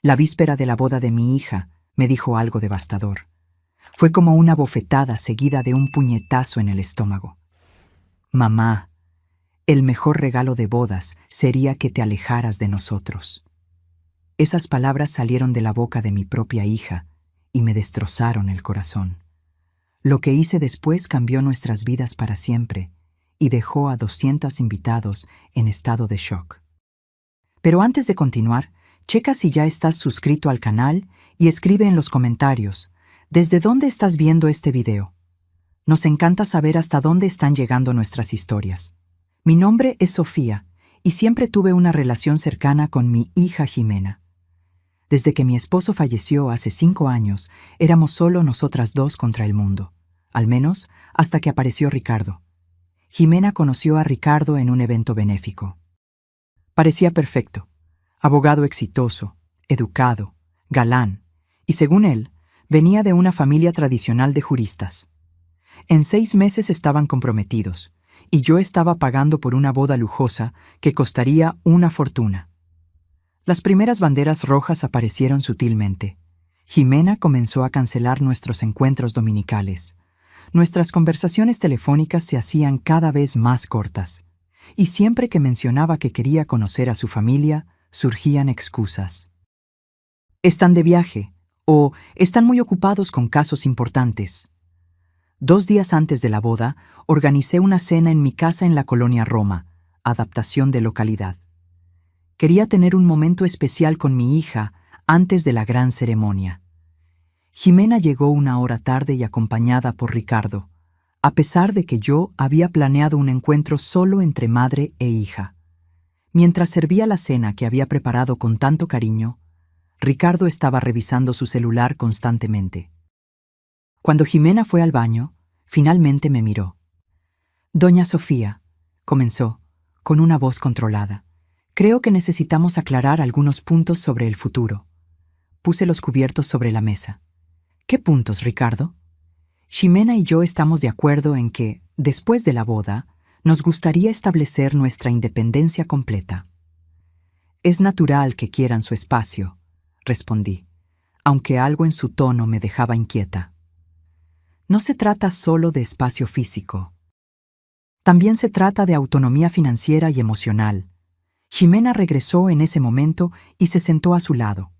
La víspera de la boda de mi hija, me dijo algo devastador. Fue como una bofetada seguida de un puñetazo en el estómago. Mamá, el mejor regalo de bodas sería que te alejaras de nosotros. Esas palabras salieron de la boca de mi propia hija y me destrozaron el corazón. Lo que hice después cambió nuestras vidas para siempre y dejó a 200 invitados en estado de shock. Pero antes de continuar, checa si ya estás suscrito al canal y escribe en los comentarios ¿desde dónde estás viendo este video? Nos encanta saber hasta dónde están llegando nuestras historias. Mi nombre es Sofía y siempre tuve una relación cercana con mi hija Jimena. Desde que mi esposo falleció hace 5 años, éramos solo nosotras dos contra el mundo, al menos hasta que apareció Ricardo. Jimena conoció a Ricardo en un evento benéfico. Parecía perfecto, abogado exitoso, educado, galán, y según él, venía de una familia tradicional de juristas. En 6 meses estaban comprometidos, y yo estaba pagando por una boda lujosa que costaría una fortuna. Las primeras banderas rojas aparecieron sutilmente. Jimena comenzó a cancelar nuestros encuentros dominicales. Nuestras conversaciones telefónicas se hacían cada vez más cortas, y siempre que mencionaba que quería conocer a su familia, surgían excusas. Están de viaje, o están muy ocupados con casos importantes. 2 días antes de la boda, organicé una cena en mi casa en la colonia Roma, adaptación de localidad. Quería tener un momento especial con mi hija antes de la gran ceremonia. Jimena llegó 1 hora tarde y acompañada por Ricardo, a pesar de que yo había planeado un encuentro solo entre madre e hija. Mientras servía la cena que había preparado con tanto cariño, Ricardo estaba revisando su celular constantemente. Cuando Jimena fue al baño, finalmente me miró. «Doña Sofía», comenzó, con una voz controlada, «creo que necesitamos aclarar algunos puntos sobre el futuro». Puse los cubiertos sobre la mesa. «¿Qué puntos, Ricardo?» «Jimena y yo estamos de acuerdo en que, después de la boda, nos gustaría establecer nuestra independencia completa». «Es natural que quieran su espacio», respondí, aunque algo en su tono me dejaba inquieta. No se trata solo de espacio físico. También se trata de autonomía financiera y emocional. Jimena regresó en ese momento y se sentó a su lado.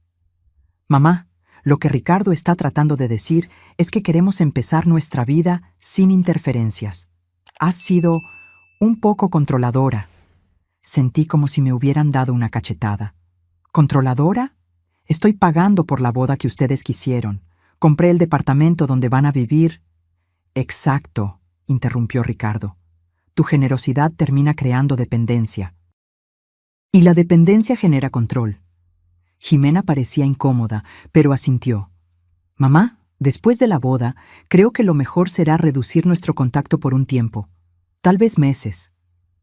«Mamá, lo que Ricardo está tratando de decir es que queremos empezar nuestra vida sin interferencias. Has sido un poco controladora». Sentí como si me hubieran dado una cachetada. ¿Controladora? Estoy pagando por la boda que ustedes quisieron. Compré el departamento donde van a vivir. Exacto, interrumpió Ricardo. Tu generosidad termina creando dependencia. Y la dependencia genera control. Jimena parecía incómoda, pero asintió. Mamá, después de la boda, creo que lo mejor será reducir nuestro contacto por un tiempo, tal vez meses,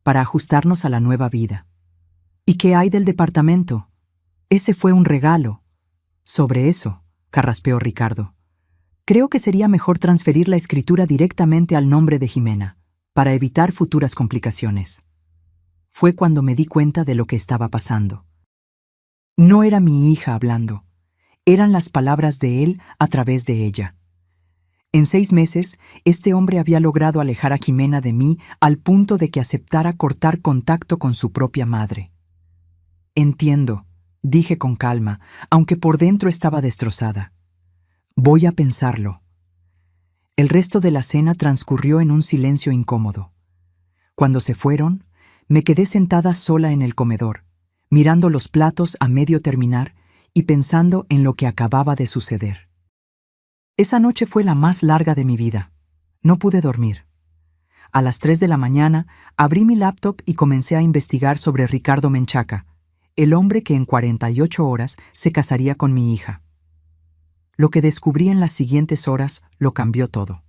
para ajustarnos a la nueva vida. ¿Y qué hay del departamento? Ese fue un regalo. Sobre eso, carraspeó Ricardo. Creo que sería mejor transferir la escritura directamente al nombre de Jimena, para evitar futuras complicaciones. Fue cuando me di cuenta de lo que estaba pasando. No era mi hija hablando, eran las palabras de él a través de ella. En 6 meses, este hombre había logrado alejar a Jimena de mí al punto de que aceptara cortar contacto con su propia madre. Entiendo, dije con calma, aunque por dentro estaba destrozada. Voy a pensarlo. El resto de la cena transcurrió en un silencio incómodo. Cuando se fueron, me quedé sentada sola en el comedor, mirando los platos a medio terminar y pensando en lo que acababa de suceder. Esa noche fue la más larga de mi vida. No pude dormir. A las 3 de la mañana abrí mi laptop y comencé a investigar sobre Ricardo Menchaca, el hombre que en 48 horas se casaría con mi hija. Lo que descubrí en las siguientes horas lo cambió todo.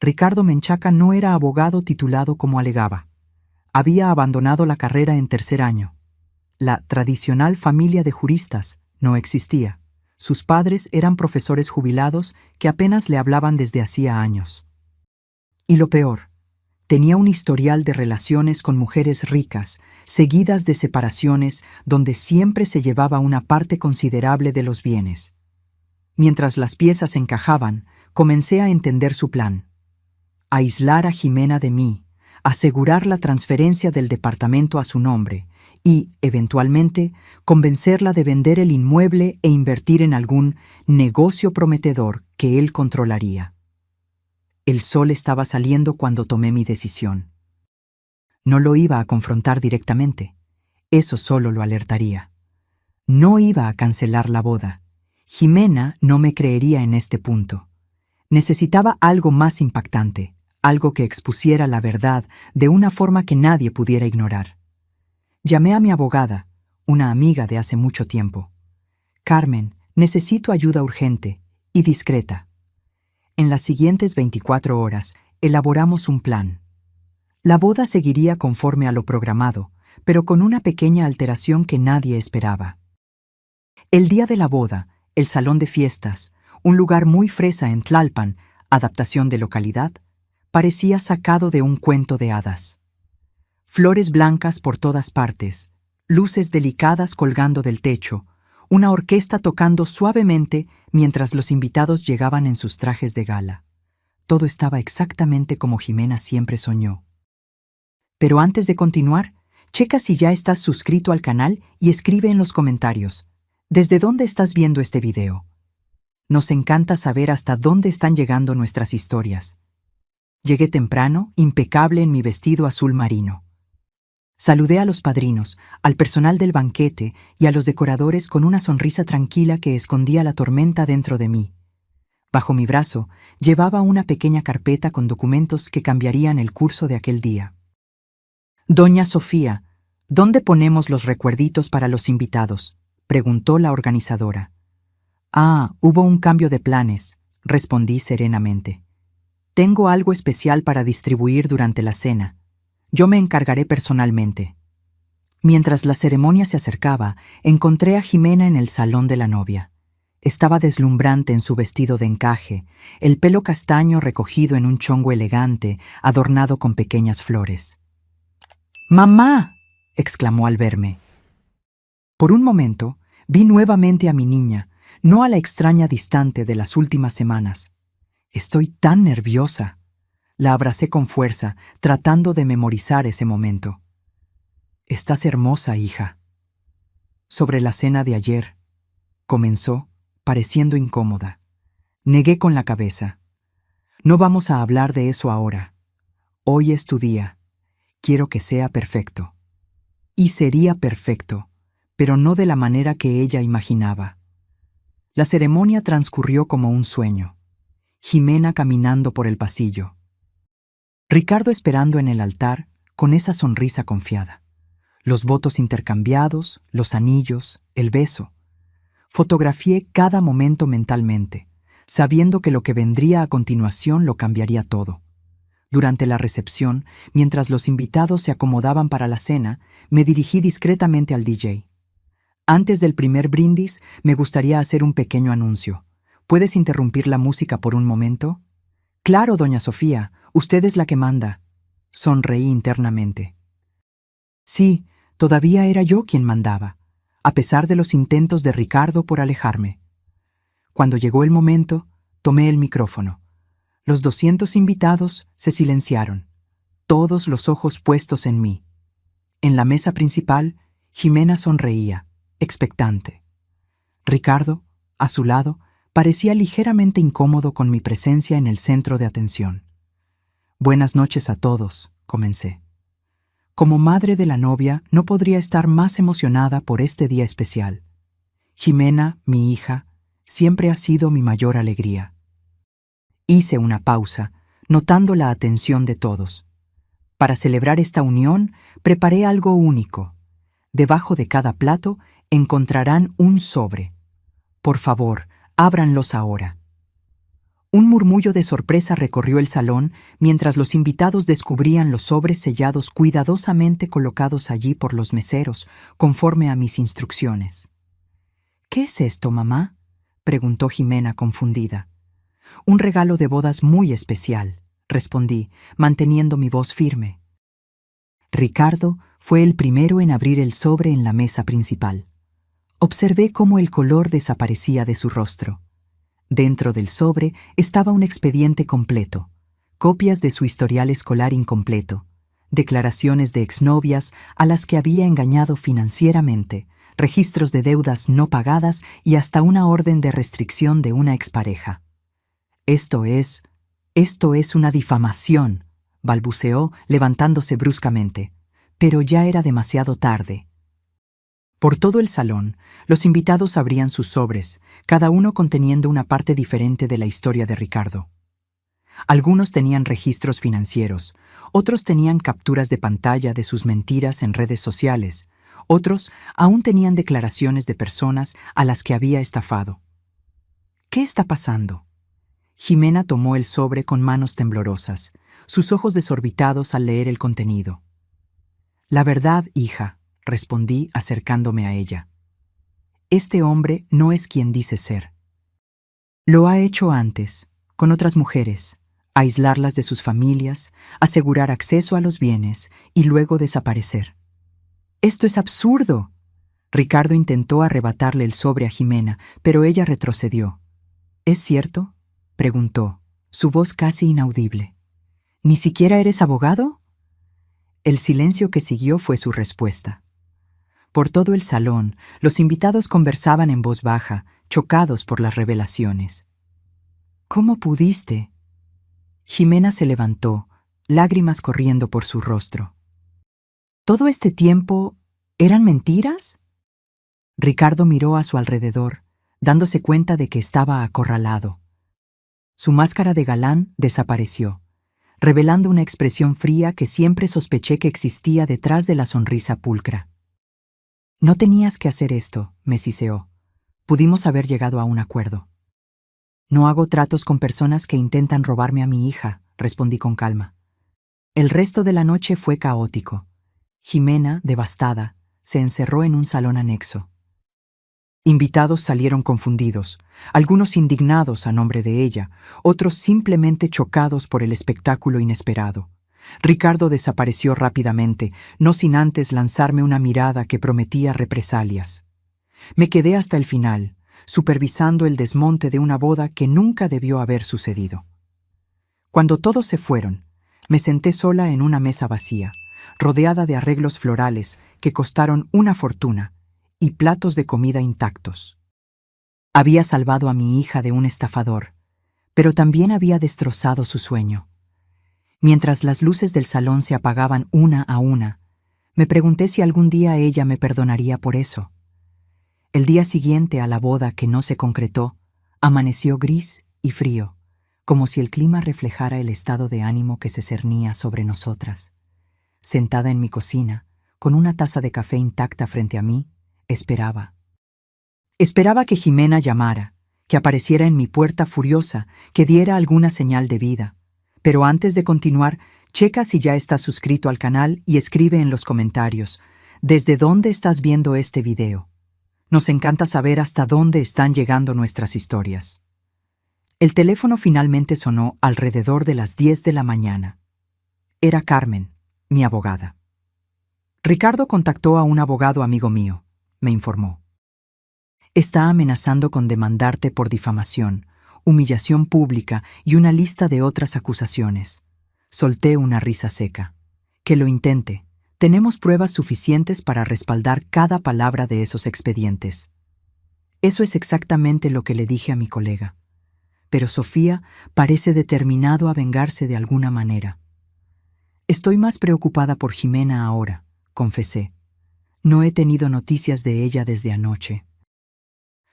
Ricardo Menchaca no era abogado titulado como alegaba. Había abandonado la carrera en 3er año. La tradicional familia de juristas no existía. Sus padres eran profesores jubilados que apenas le hablaban desde hacía años. Y lo peor, Tenía un historial de relaciones con mujeres ricas, seguidas de separaciones donde siempre se llevaba una parte considerable de los bienes. Mientras las piezas encajaban, comencé a entender su plan. Aislar a Jimena de mí, asegurar la transferencia del departamento a su nombre y, eventualmente, convencerla de vender el inmueble e invertir en algún negocio prometedor que él controlaría. El sol estaba saliendo cuando tomé mi decisión. No lo iba a confrontar directamente. Eso solo lo alertaría. No iba a cancelar la boda. Jimena no me creería en este punto. Necesitaba algo más impactante, algo que expusiera la verdad de una forma que nadie pudiera ignorar. Llamé a mi abogada, una amiga de hace mucho tiempo. Carmen, necesito ayuda urgente y discreta. En las siguientes 24 horas elaboramos un plan. La boda seguiría conforme a lo programado, pero con una pequeña alteración que nadie esperaba. El día de la boda, el salón de fiestas, un lugar muy fresa en Tlalpan, adaptación de localidad, parecía sacado de un cuento de hadas. Flores blancas por todas partes, luces delicadas colgando del techo, una orquesta tocando suavemente mientras los invitados llegaban en sus trajes de gala. Todo estaba exactamente como Jimena siempre soñó. Pero antes de continuar, checa si ya estás suscrito al canal y escribe en los comentarios, ¿desde dónde estás viendo este video? Nos encanta saber hasta dónde están llegando nuestras historias. Llegué temprano, impecable en mi vestido azul marino. Saludé a los padrinos, al personal del banquete y a los decoradores con una sonrisa tranquila que escondía la tormenta dentro de mí. Bajo mi brazo llevaba una pequeña carpeta con documentos que cambiarían el curso de aquel día. «Doña Sofía, ¿dónde ponemos los recuerditos para los invitados?», preguntó la organizadora. «Ah, hubo un cambio de planes», respondí serenamente. «Tengo algo especial para distribuir durante la cena. Yo me encargaré personalmente». Mientras la ceremonia se acercaba, encontré a Jimena en el salón de la novia. Estaba deslumbrante en su vestido de encaje, el pelo castaño recogido en un chongo elegante, adornado con pequeñas flores. «¡Mamá!», exclamó al verme. Por un momento, vi nuevamente a mi niña, no a la extraña distante de las últimas semanas. «Estoy tan nerviosa». La abracé con fuerza, tratando de memorizar ese momento. «Estás hermosa, hija». «Sobre la cena de ayer», comenzó, pareciendo incómoda. Negué con la cabeza. «No vamos a hablar de eso ahora. Hoy es tu día. Quiero que sea perfecto». Y sería perfecto, pero no de la manera que ella imaginaba. La ceremonia transcurrió como un sueño. Jimena caminando por el pasillo. Ricardo esperando en el altar, con esa sonrisa confiada. Los votos intercambiados, los anillos, el beso. Fotografié cada momento mentalmente, sabiendo que lo que vendría a continuación lo cambiaría todo. Durante la recepción, mientras los invitados se acomodaban para la cena, me dirigí discretamente al DJ. «Antes del primer brindis, me gustaría hacer un pequeño anuncio. ¿Puedes interrumpir la música por un momento?» «Claro, doña Sofía, usted es la que manda». Sonreí internamente. Sí, todavía era yo quien mandaba, a pesar de los intentos de Ricardo por alejarme. Cuando llegó el momento, tomé el micrófono. Los 200 invitados se silenciaron, todos los ojos puestos en mí. En la mesa principal, Jimena sonreía, expectante. Ricardo, a su lado, parecía ligeramente incómodo con mi presencia en el centro de atención. «Buenas noches a todos», comencé. Como madre de la novia, no podría estar más emocionada por este día especial. Jimena, mi hija, siempre ha sido mi mayor alegría. Hice una pausa, notando la atención de todos. Para celebrar esta unión, preparé algo único. Debajo de cada plato encontrarán un sobre. Por favor, ábranlos ahora. Un murmullo de sorpresa recorrió el salón mientras los invitados descubrían los sobres sellados cuidadosamente colocados allí por los meseros, conforme a mis instrucciones. «¿Qué es esto, mamá?», preguntó Jimena confundida. «Un regalo de bodas muy especial», respondí, manteniendo mi voz firme. Ricardo fue el primero en abrir el sobre en la mesa principal. Observé cómo el color desaparecía de su rostro. Dentro del sobre estaba un expediente completo, copias de su historial escolar incompleto, declaraciones de exnovias a las que había engañado financieramente, registros de deudas no pagadas y hasta una orden de restricción de una expareja. Esto es una difamación, balbuceó, levantándose bruscamente, pero ya era demasiado tarde. Por todo el salón, los invitados abrían sus sobres, cada uno conteniendo una parte diferente de la historia de Ricardo. Algunos tenían registros financieros, otros tenían capturas de pantalla de sus mentiras en redes sociales, otros aún tenían declaraciones de personas a las que había estafado. ¿Qué está pasando? Jimena tomó el sobre con manos temblorosas, sus ojos desorbitados al leer el contenido. La verdad, hija, respondí acercándome a ella. Este hombre no es quien dice ser. Lo ha hecho antes, con otras mujeres, aislarlas de sus familias, asegurar acceso a los bienes y luego desaparecer. ¡Esto es absurdo! Ricardo intentó arrebatarle el sobre a Jimena, pero ella retrocedió. ¿Es cierto?, preguntó, su voz casi inaudible. ¿Ni siquiera eres abogado? El silencio que siguió fue su respuesta. Por todo el salón, los invitados conversaban en voz baja, chocados por las revelaciones. ¿Cómo pudiste? Jimena se levantó, lágrimas corriendo por su rostro. ¿Todo este tiempo eran mentiras? Ricardo miró a su alrededor, dándose cuenta de que estaba acorralado. Su máscara de galán desapareció, revelando una expresión fría que siempre sospeché que existía detrás de la sonrisa pulcra. No tenías que hacer esto, me siseó. Pudimos haber llegado a un acuerdo. No hago tratos con personas que intentan robarme a mi hija, respondí con calma. El resto de la noche fue caótico. Jimena, devastada, se encerró en un salón anexo. Invitados salieron confundidos, algunos indignados a nombre de ella, otros simplemente chocados por el espectáculo inesperado. Ricardo desapareció rápidamente, no sin antes lanzarme una mirada que prometía represalias. Me quedé hasta el final, supervisando el desmonte de una boda que nunca debió haber sucedido. Cuando todos se fueron, me senté sola en una mesa vacía, rodeada de arreglos florales que costaron una fortuna y platos de comida intactos. Había salvado a mi hija de un estafador, pero también había destrozado su sueño. Mientras las luces del salón se apagaban una a una, me pregunté si algún día ella me perdonaría por eso. El día siguiente a la boda que no se concretó, amaneció gris y frío, como si el clima reflejara el estado de ánimo que se cernía sobre nosotras. Sentada en mi cocina, con una taza de café intacta frente a mí, esperaba. Esperaba que Jimena llamara, que apareciera en mi puerta furiosa, que diera alguna señal de vida. Pero antes de continuar, checa si ya estás suscrito al canal y escribe en los comentarios ¿desde dónde estás viendo este video? Nos encanta saber hasta dónde están llegando nuestras historias. El teléfono finalmente sonó alrededor de las 10 de la mañana. Era Carmen, mi abogada. Ricardo contactó a un abogado amigo mío, me informó. Está amenazando con demandarte por difamación, humillación pública y una lista de otras acusaciones. Solté una risa seca. Que lo intente. Tenemos pruebas suficientes para respaldar cada palabra de esos expedientes. Eso es exactamente lo que le dije a mi colega. Pero Sofía parece determinado a vengarse de alguna manera. Estoy más preocupada por Jimena ahora, confesé. No he tenido noticias de ella desde anoche.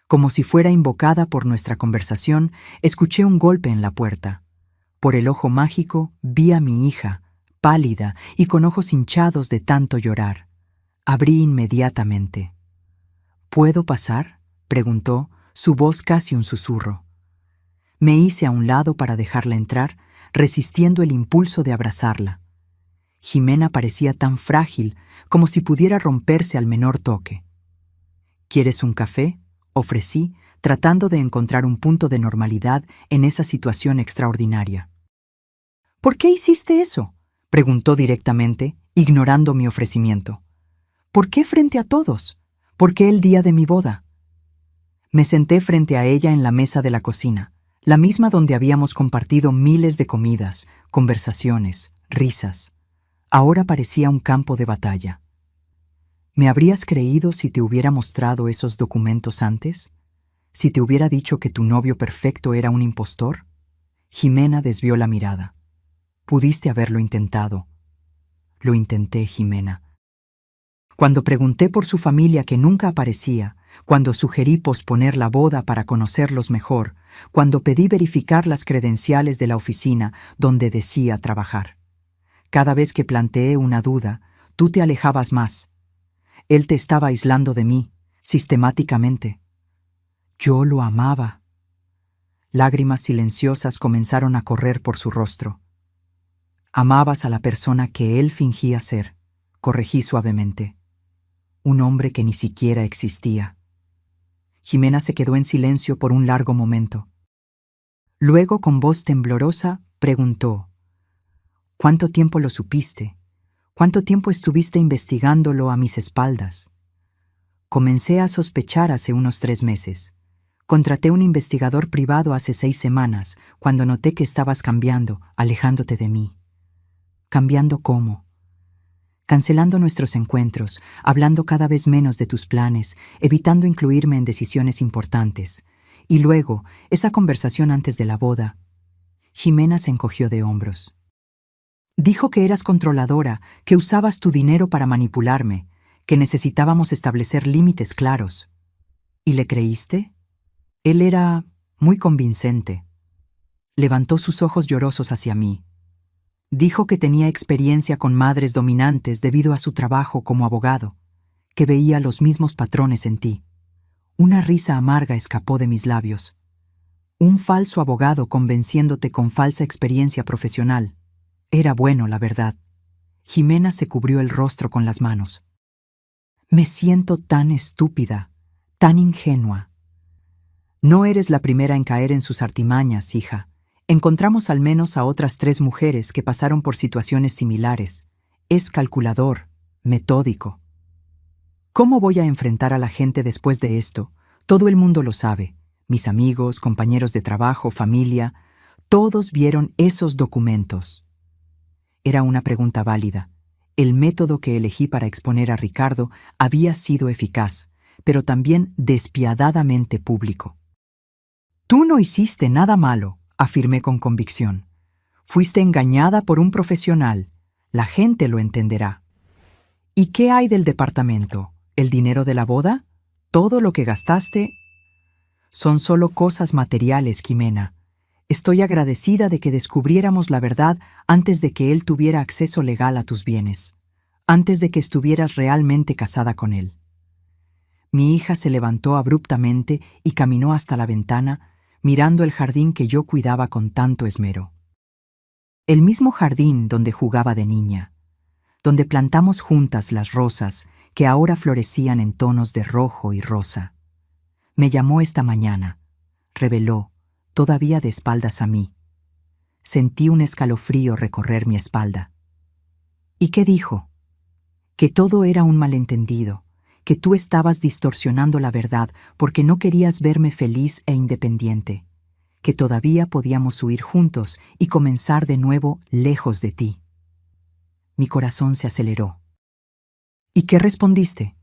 Como si fuera invocada por nuestra conversación, escuché un golpe en la puerta. Por el ojo mágico vi a mi hija, pálida y con ojos hinchados de tanto llorar. Abrí inmediatamente. ¿Puedo pasar?, preguntó, su voz casi un susurro. Me hice a un lado para dejarla entrar, resistiendo el impulso de abrazarla. Jimena parecía tan frágil como si pudiera romperse al menor toque. ¿Quieres un café?, ofrecí, tratando de encontrar un punto de normalidad en esa situación extraordinaria. ¿Por qué hiciste eso?, preguntó directamente, ignorando mi ofrecimiento. ¿Por qué frente a todos? ¿Por qué el día de mi boda? Me senté frente a ella en la mesa de la cocina, la misma donde habíamos compartido miles de comidas, conversaciones, risas. Ahora parecía un campo de batalla. ¿Me habrías creído si te hubiera mostrado esos documentos antes? ¿Si te hubiera dicho que tu novio perfecto era un impostor? Jimena desvió la mirada. Pudiste haberlo intentado. Lo intenté, Jimena. Cuando pregunté por su familia que nunca aparecía, cuando sugerí posponer la boda para conocerlos mejor, cuando pedí verificar las credenciales de la oficina donde decía trabajar. Cada vez que planteé una duda, tú te alejabas más. Él te estaba aislando de mí, sistemáticamente. Yo lo amaba. Lágrimas silenciosas comenzaron a correr por su rostro. Amabas a la persona que él fingía ser, corregí suavemente. Un hombre que ni siquiera existía. Jimena se quedó en silencio por un largo momento. Luego, con voz temblorosa, preguntó: ¿Cuánto tiempo lo supiste? ¿Cuánto tiempo estuviste investigándolo a mis espaldas? Comencé a sospechar hace unos 3 meses. Contraté un investigador privado hace 6 semanas, cuando noté que estabas cambiando, alejándote de mí. ¿Cambiando cómo? Cancelando nuestros encuentros, hablando cada vez menos de tus planes, evitando incluirme en decisiones importantes. Y luego, esa conversación antes de la boda. Jimena se encogió de hombros. Dijo que eras controladora, que usabas tu dinero para manipularme, que necesitábamos establecer límites claros. ¿Y le creíste? Él era muy convincente. Levantó sus ojos llorosos hacia mí. Dijo que tenía experiencia con madres dominantes debido a su trabajo como abogado, que veía los mismos patrones en ti. Una risa amarga escapó de mis labios. Un falso abogado convenciéndote con falsa experiencia profesional. Era bueno, la verdad. Jimena se cubrió el rostro con las manos. Me siento tan estúpida, tan ingenua. No eres la primera en caer en sus artimañas, hija. Encontramos al menos a otras 3 mujeres que pasaron por situaciones similares. Es calculador, metódico. ¿Cómo voy a enfrentar a la gente después de esto? Todo el mundo lo sabe. Mis amigos, compañeros de trabajo, familia, todos vieron esos documentos. Era una pregunta válida. El método que elegí para exponer a Ricardo había sido eficaz, pero también despiadadamente público. Tú no hiciste nada malo, afirmé con convicción. Fuiste engañada por un profesional. La gente lo entenderá. ¿Y qué hay del departamento? ¿El dinero de la boda? ¿Todo lo que gastaste? Son solo cosas materiales, Jimena. Estoy agradecida de que descubriéramos la verdad antes de que él tuviera acceso legal a tus bienes, antes de que estuvieras realmente casada con él. Mi hija se levantó abruptamente y caminó hasta la ventana, mirando el jardín que yo cuidaba con tanto esmero. El mismo jardín donde jugaba de niña, donde plantamos juntas las rosas que ahora florecían en tonos de rojo y rosa. Me llamó esta mañana, reveló, todavía de espaldas a mí. Sentí un escalofrío recorrer mi espalda. ¿Y qué dijo? Que todo era un malentendido, que tú estabas distorsionando la verdad porque no querías verme feliz e independiente, que todavía podíamos huir juntos y comenzar de nuevo lejos de ti. Mi corazón se aceleró. ¿Y qué respondiste?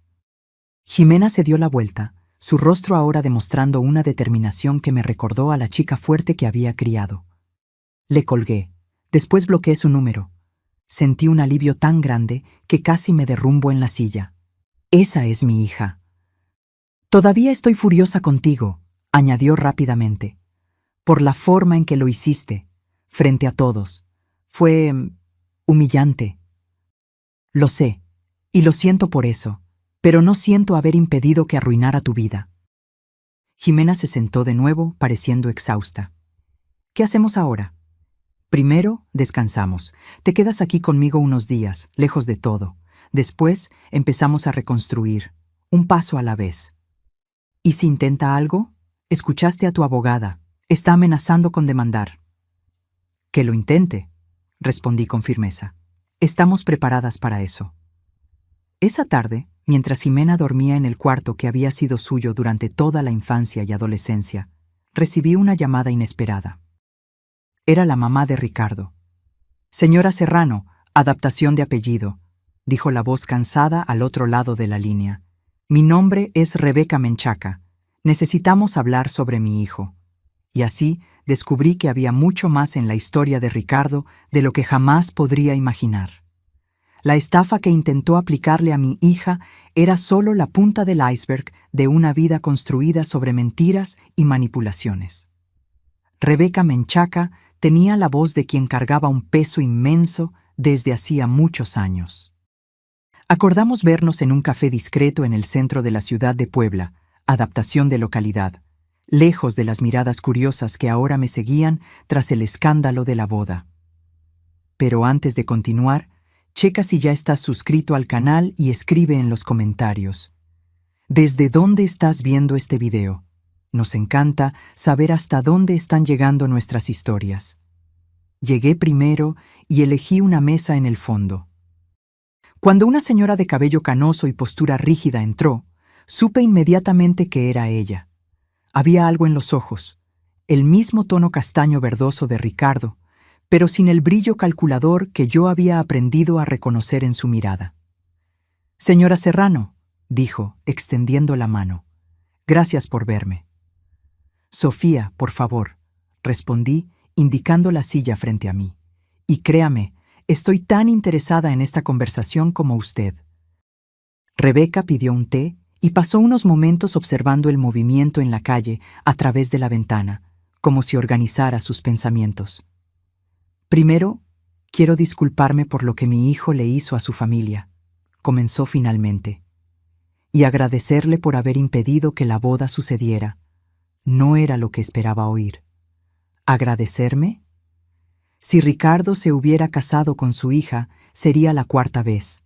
Jimena se dio la vuelta, su rostro ahora demostrando una determinación que me recordó a la chica fuerte que había criado. Le colgué, después bloqueé su número. Sentí un alivio tan grande que casi me derrumbo en la silla. Esa es mi hija. Todavía estoy furiosa contigo, añadió rápidamente, por la forma en que lo hiciste, frente a todos. Fue humillante. Lo sé, y lo siento por eso, pero no siento haber impedido que arruinara tu vida. Jimena se sentó de nuevo, pareciendo exhausta. ¿Qué hacemos ahora? Primero, descansamos. Te quedas aquí conmigo unos días, lejos de todo. Después, empezamos a reconstruir, un paso a la vez. ¿Y si intenta algo? Escuchaste a tu abogada. Está amenazando con demandar. Que lo intente. respondí con firmeza. Estamos preparadas para eso. Esa tarde, mientras Ximena dormía en el cuarto que había sido suyo durante toda la infancia y adolescencia, recibí una llamada inesperada. Era la mamá de Ricardo. Señora Serrano, adaptación de apellido, dijo la voz cansada al otro lado de la línea. Mi nombre es Rebeca Menchaca. Necesitamos hablar sobre mi hijo. Y así descubrí que había mucho más en la historia de Ricardo de lo que jamás podría imaginar. La estafa que intentó aplicarle a mi hija era solo la punta del iceberg de una vida construida sobre mentiras y manipulaciones. Rebeca Menchaca tenía la voz de quien cargaba un peso inmenso desde hacía muchos años. Acordamos vernos en un café discreto en el centro de la ciudad de Puebla, adaptación de localidad, lejos de las miradas curiosas que ahora me seguían tras el escándalo de la boda. Pero antes de continuar, checa si ya estás suscrito al canal y escribe en los comentarios. ¿Desde dónde estás viendo este video? Nos encanta saber hasta dónde están llegando nuestras historias. Llegué primero y elegí una mesa en el fondo. Cuando una señora de cabello canoso y postura rígida entró, supe inmediatamente que era ella. Había algo en los ojos, el mismo tono castaño verdoso de Ricardo, pero sin el brillo calculador que yo había aprendido a reconocer en su mirada. Señora Serrano, dijo, extendiendo la mano. Gracias por verme. Sofía, por favor, respondí, indicando la silla frente a mí. Y créame, estoy tan interesada en esta conversación como usted. Rebeca pidió un té y pasó unos momentos observando el movimiento en la calle a través de la ventana, como si organizara sus pensamientos. Primero, quiero disculparme por lo que mi hijo le hizo a su familia, comenzó finalmente, y agradecerle por haber impedido que la boda sucediera. No era lo que esperaba oír. ¿Agradecerme? Si Ricardo se hubiera casado con su hija, sería la cuarta vez.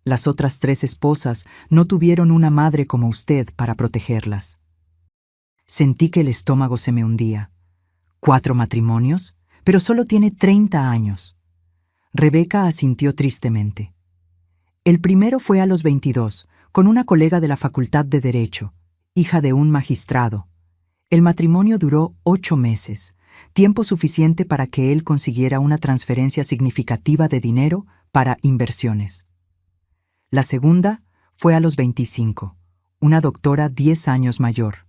Las otras 3 esposas no tuvieron una madre como usted para protegerlas. Sentí que el estómago se me hundía. 4 matrimonios, pero solo tiene 30 años. Rebeca asintió tristemente. El primero fue a los 22, con una colega de la Facultad de Derecho, hija de un magistrado. El matrimonio duró 8 meses, tiempo suficiente para que él consiguiera una transferencia significativa de dinero para inversiones. La segunda fue a los 25, una doctora 10 años mayor.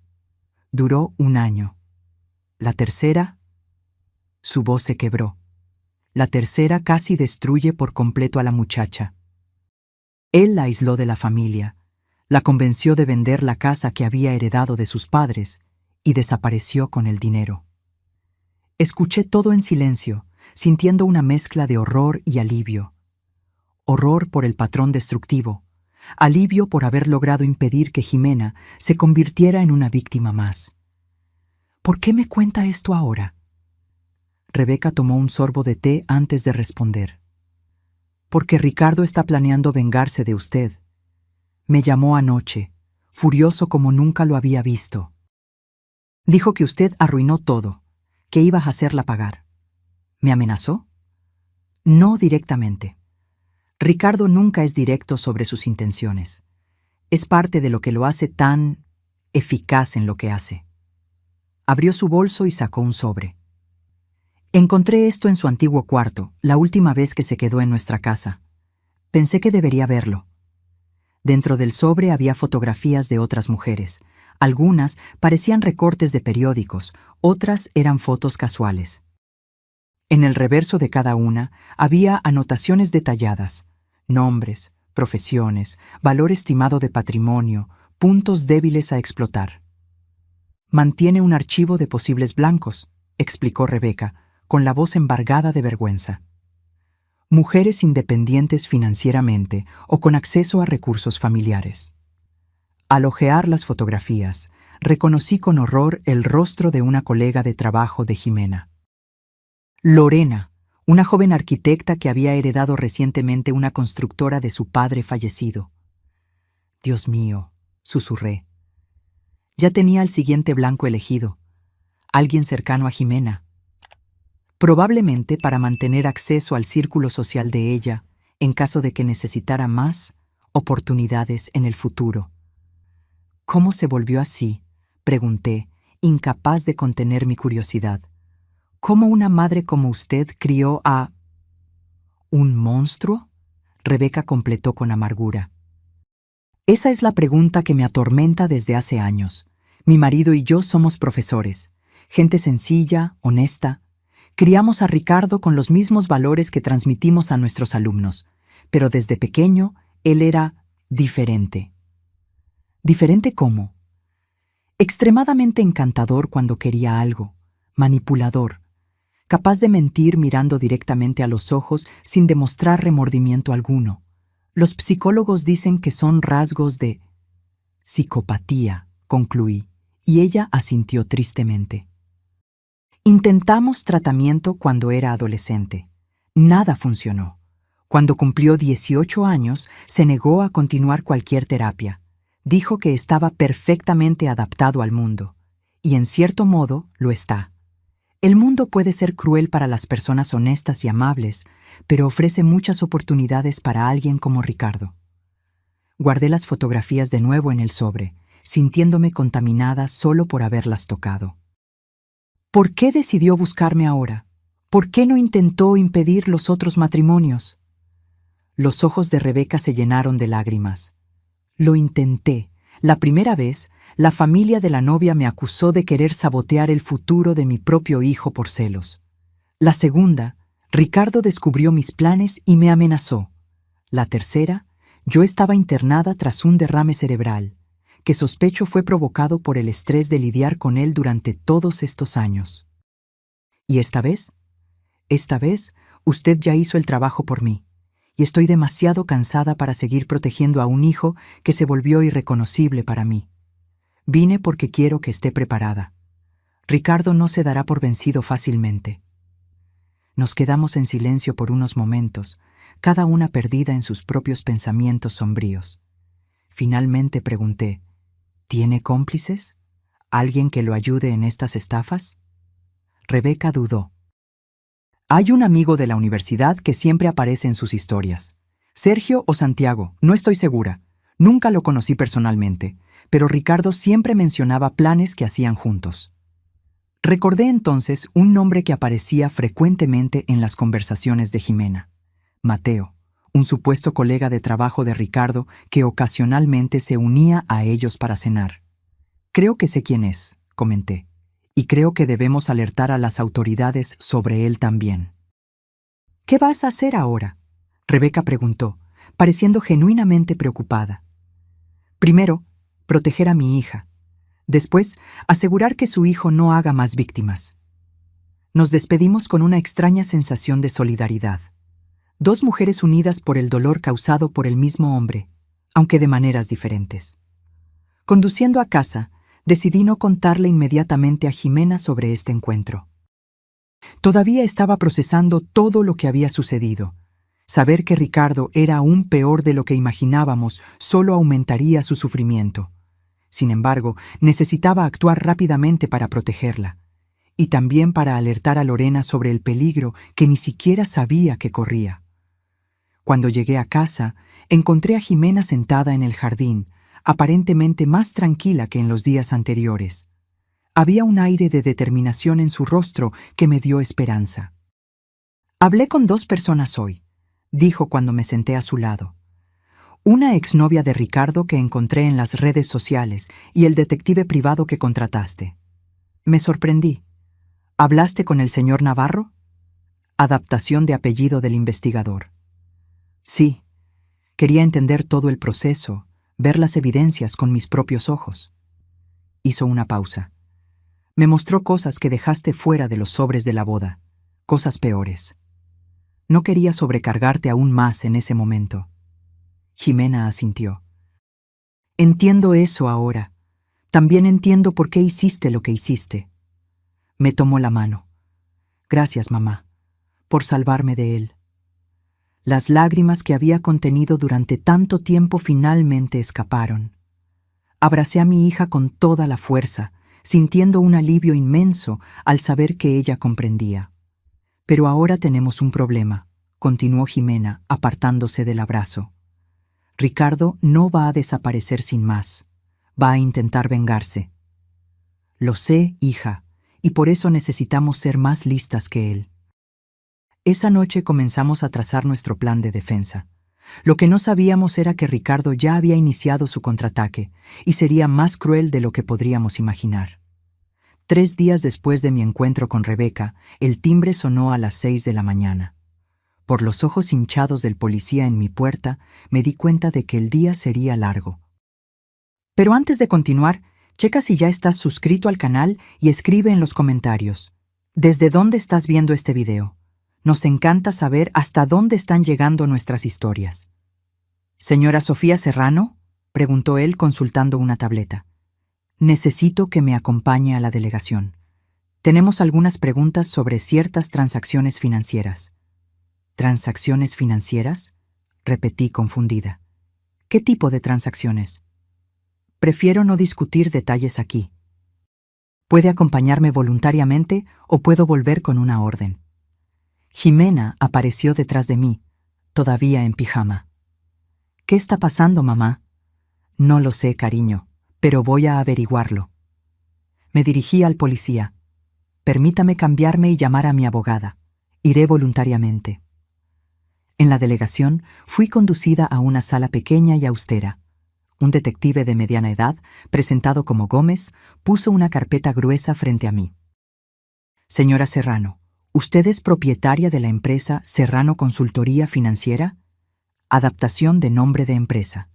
Duró 1 año. La tercera, su voz se quebró. La tercera casi destruye por completo a la muchacha. Él la aisló de la familia, la convenció de vender la casa que había heredado de sus padres y desapareció con el dinero. Escuché todo en silencio, sintiendo una mezcla de horror y alivio. Horror por el patrón destructivo, alivio por haber logrado impedir que Ximena se convirtiera en una víctima más. ¿Por qué me cuenta esto ahora? Rebeca tomó un sorbo de té antes de responder. Porque Ricardo está planeando vengarse de usted. Me llamó anoche, furioso como nunca lo había visto. Dijo que usted arruinó todo, que iba a hacerla pagar. ¿Me amenazó? No directamente. Ricardo nunca es directo sobre sus intenciones. Es parte de lo que lo hace tan eficaz en lo que hace. Abrió su bolso y sacó un sobre. Encontré esto en su antiguo cuarto, la última vez que se quedó en nuestra casa. Pensé que debería verlo. Dentro del sobre había fotografías de otras mujeres. Algunas parecían recortes de periódicos, otras eran fotos casuales. En el reverso de cada una había anotaciones detalladas, nombres, profesiones, valor estimado de patrimonio, puntos débiles a explotar. Mantiene un archivo de posibles blancos, explicó Rebeca, con la voz embargada de vergüenza. Mujeres independientes financieramente o con acceso a recursos familiares. Al ojear las fotografías, reconocí con horror el rostro de una colega de trabajo de Ximena. Lorena, una joven arquitecta que había heredado recientemente una constructora de su padre fallecido. Dios mío, susurré. Ya tenía el siguiente blanco elegido, alguien cercano a Ximena. probablemente para mantener acceso al círculo social de ella en caso de que necesitara más oportunidades en el futuro. ¿Cómo se volvió así?, pregunté, incapaz de contener mi curiosidad. ¿Cómo una madre como usted crió a... ¿un monstruo?, Rebeca completó con amargura. Esa es la pregunta que me atormenta desde hace años. Mi marido y yo somos profesores, gente sencilla, honesta. Criamos a Ricardo con los mismos valores que transmitimos a nuestros alumnos, pero desde pequeño él era diferente. ¿Diferente cómo? Extremadamente encantador cuando quería algo, manipulador, capaz de mentir mirando directamente a los ojos sin demostrar remordimiento alguno. Los psicólogos dicen que son rasgos de psicopatía, concluí, y ella asintió tristemente. Intentamos tratamiento cuando era adolescente. Nada funcionó. Cuando cumplió 18 años, se negó a continuar cualquier terapia. Dijo que estaba perfectamente adaptado al mundo, y en cierto modo lo está. El mundo puede ser cruel para las personas honestas y amables, pero ofrece muchas oportunidades para alguien como Ricardo. Guardé las fotografías de nuevo en el sobre, sintiéndome contaminada solo por haberlas tocado. ¿Por qué decidió buscarme ahora? ¿Por qué no intentó impedir los otros matrimonios? Los ojos de Rebeca se llenaron de lágrimas. Lo intenté. La primera vez, la familia de la novia me acusó de querer sabotear el futuro de mi propio hijo por celos. La segunda, Ricardo descubrió mis planes y me amenazó. La tercera, yo estaba internada tras un derrame cerebral, que sospecho fue provocado por el estrés de lidiar con él durante todos estos años. ¿Y esta vez? Esta vez, usted ya hizo el trabajo por mí, y estoy demasiado cansada para seguir protegiendo a un hijo que se volvió irreconocible para mí. Vine porque quiero que esté preparada. Ricardo no se dará por vencido fácilmente. Nos quedamos en silencio por unos momentos, cada una perdida en sus propios pensamientos sombríos. Finalmente pregunté, ¿tiene cómplices? ¿Alguien que lo ayude en estas estafas? Rebeca dudó. Hay un amigo de la universidad que siempre aparece en sus historias. Sergio o Santiago, no estoy segura. Nunca lo conocí personalmente, pero Ricardo siempre mencionaba planes que hacían juntos. Recordé entonces un nombre que aparecía frecuentemente en las conversaciones de Jimena. Mateo, un supuesto colega de trabajo de Ricardo que ocasionalmente se unía a ellos para cenar. Creo que sé quién es, comenté, y creo que debemos alertar a las autoridades sobre él también. ¿Qué vas a hacer ahora?, Rebeca preguntó, pareciendo genuinamente preocupada. Primero, proteger a mi hija. Después, asegurar que su hijo no haga más víctimas. Nos despedimos con una extraña sensación de solidaridad. Dos mujeres unidas por el dolor causado por el mismo hombre, aunque de maneras diferentes. Conduciendo a casa, decidí no contarle inmediatamente a Jimena sobre este encuentro. Todavía estaba procesando todo lo que había sucedido. Saber que Ricardo era aún peor de lo que imaginábamos solo aumentaría su sufrimiento. Sin embargo, necesitaba actuar rápidamente para protegerla, y también para alertar a Lorena sobre el peligro que ni siquiera sabía que corría. Cuando llegué a casa, encontré a Jimena sentada en el jardín, aparentemente más tranquila que en los días anteriores. Había un aire de determinación en su rostro que me dio esperanza. «Hablé con dos personas hoy», dijo cuando me senté a su lado. «Una exnovia de Ricardo que encontré en las redes sociales y el detective privado que contrataste. Me sorprendí. ¿Hablaste con el señor Navarro?» Adaptación de apellido del investigador. Sí, quería entender todo el proceso, ver las evidencias con mis propios ojos. Hizo una pausa. Me mostró cosas que dejaste fuera de los sobres de la boda, cosas peores. No quería sobrecargarte aún más en ese momento. Jimena asintió. Entiendo eso ahora. También entiendo por qué hiciste lo que hiciste. Me tomó la mano. Gracias, mamá, por salvarme de él. Las lágrimas que había contenido durante tanto tiempo finalmente escaparon. Abracé a mi hija con toda la fuerza, sintiendo un alivio inmenso al saber que ella comprendía. Pero ahora tenemos un problema, continuó Jimena, apartándose del abrazo. Ricardo no va a desaparecer sin más. Va a intentar vengarse. Lo sé, hija, y por eso necesitamos ser más listas que él. Esa noche comenzamos a trazar nuestro plan de defensa. Lo que no sabíamos era que Ricardo ya había iniciado su contraataque, y sería más cruel de lo que podríamos imaginar. 3 días después de mi encuentro con Rebeca, el timbre sonó a las 6 de la mañana. Por los ojos hinchados del policía en mi puerta, me di cuenta de que el día sería largo. Pero antes de continuar, checa si ya estás suscrito al canal y escribe en los comentarios. ¿Desde dónde estás viendo este video? Nos encanta saber hasta dónde están llegando nuestras historias. ¿Señora Sofía Serrano?, preguntó él consultando una tableta. Necesito que me acompañe a la delegación. Tenemos algunas preguntas sobre ciertas transacciones financieras. ¿Transacciones financieras?, repetí confundida. ¿Qué tipo de transacciones? Prefiero no discutir detalles aquí. Puede acompañarme voluntariamente o puedo volver con una orden. Jimena apareció detrás de mí, todavía en pijama. ¿Qué está pasando, mamá? No lo sé, cariño, pero voy a averiguarlo. Me dirigí al policía. Permítame cambiarme y llamar a mi abogada. Iré voluntariamente. En la delegación fui conducida a una sala pequeña y austera. Un detective de mediana edad, presentado como Gómez, puso una carpeta gruesa frente a mí. Señora Serrano, ¿usted es propietaria de la empresa Serrano Consultoría Financiera? Adaptación de nombre de empresa.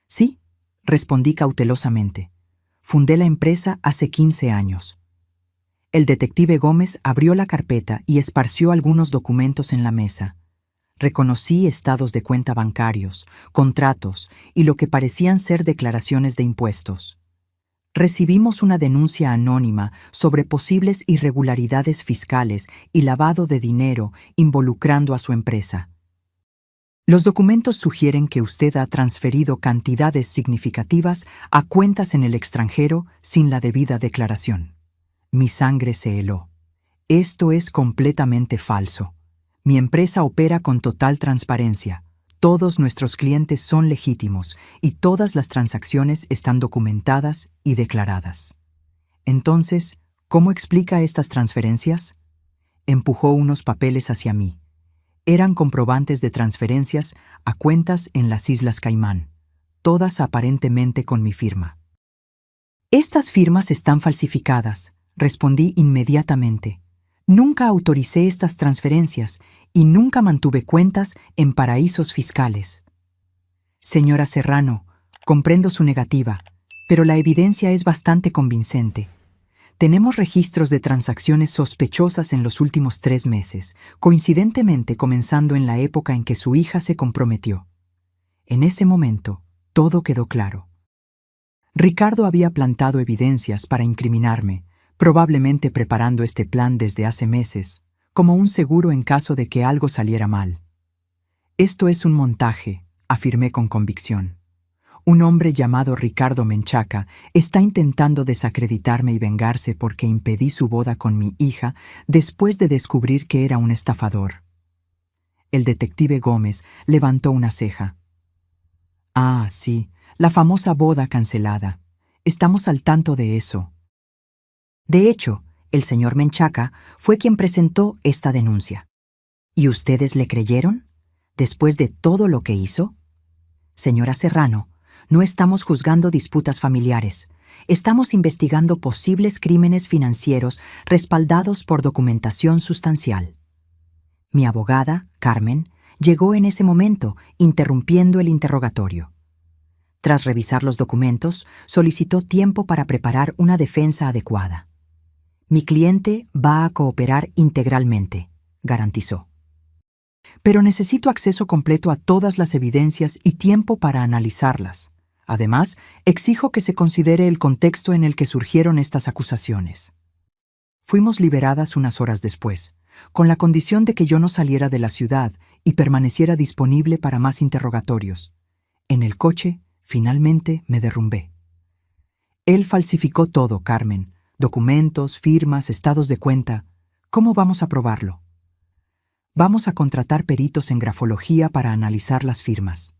Sí, respondí cautelosamente. Fundé la empresa hace 15 años. El detective Gómez abrió la carpeta y esparció algunos documentos en la mesa. Reconocí estados de cuenta bancarios, contratos y lo que parecían ser declaraciones de impuestos. Recibimos una denuncia anónima sobre posibles irregularidades fiscales y lavado de dinero involucrando a su empresa. Los documentos sugieren que usted ha transferido cantidades significativas a cuentas en el extranjero sin la debida declaración. Mi sangre se heló. Esto es completamente falso. Mi empresa opera con total transparencia. Todos nuestros clientes son legítimos y todas las transacciones están documentadas y declaradas. Entonces, ¿cómo explica estas transferencias? Empujó unos papeles hacia mí. Eran comprobantes de transferencias a cuentas en las Islas Caimán, todas aparentemente con mi firma. Estas firmas están falsificadas, respondí inmediatamente. Nunca autoricé estas transferencias y nunca mantuve cuentas en paraísos fiscales. Señora Serrano, comprendo su negativa, pero la evidencia es bastante convincente. Tenemos registros de transacciones sospechosas en los últimos 3 meses, coincidentemente comenzando en la época en que su hija se comprometió. En ese momento, todo quedó claro. Ricardo había plantado evidencias para incriminarme, probablemente preparando este plan desde hace meses, como un seguro en caso de que algo saliera mal. Esto es un montaje, afirmé con convicción. Un hombre llamado Ricardo Menchaca está intentando desacreditarme y vengarse porque impedí su boda con mi hija después de descubrir que era un estafador. El detective Gómez levantó una ceja. Ah, sí, la famosa boda cancelada. Estamos al tanto de eso. De hecho, el señor Menchaca fue quien presentó esta denuncia. ¿Y ustedes le creyeron? ¿Después de todo lo que hizo? Señora Serrano, no estamos juzgando disputas familiares. Estamos investigando posibles crímenes financieros respaldados por documentación sustancial. Mi abogada, Carmen, llegó en ese momento, interrumpiendo el interrogatorio. Tras revisar los documentos, solicitó tiempo para preparar una defensa adecuada. Mi cliente va a cooperar integralmente, garantizó. Pero necesito acceso completo a todas las evidencias y tiempo para analizarlas. Además, exijo que se considere el contexto en el que surgieron estas acusaciones. Fuimos liberadas unas horas después, con la condición de que yo no saliera de la ciudad y permaneciera disponible para más interrogatorios. En el coche, finalmente, me derrumbé. Él falsificó todo, Carmen. Documentos, firmas, estados de cuenta. ¿Cómo vamos a probarlo? Vamos a contratar peritos en grafología para analizar las firmas.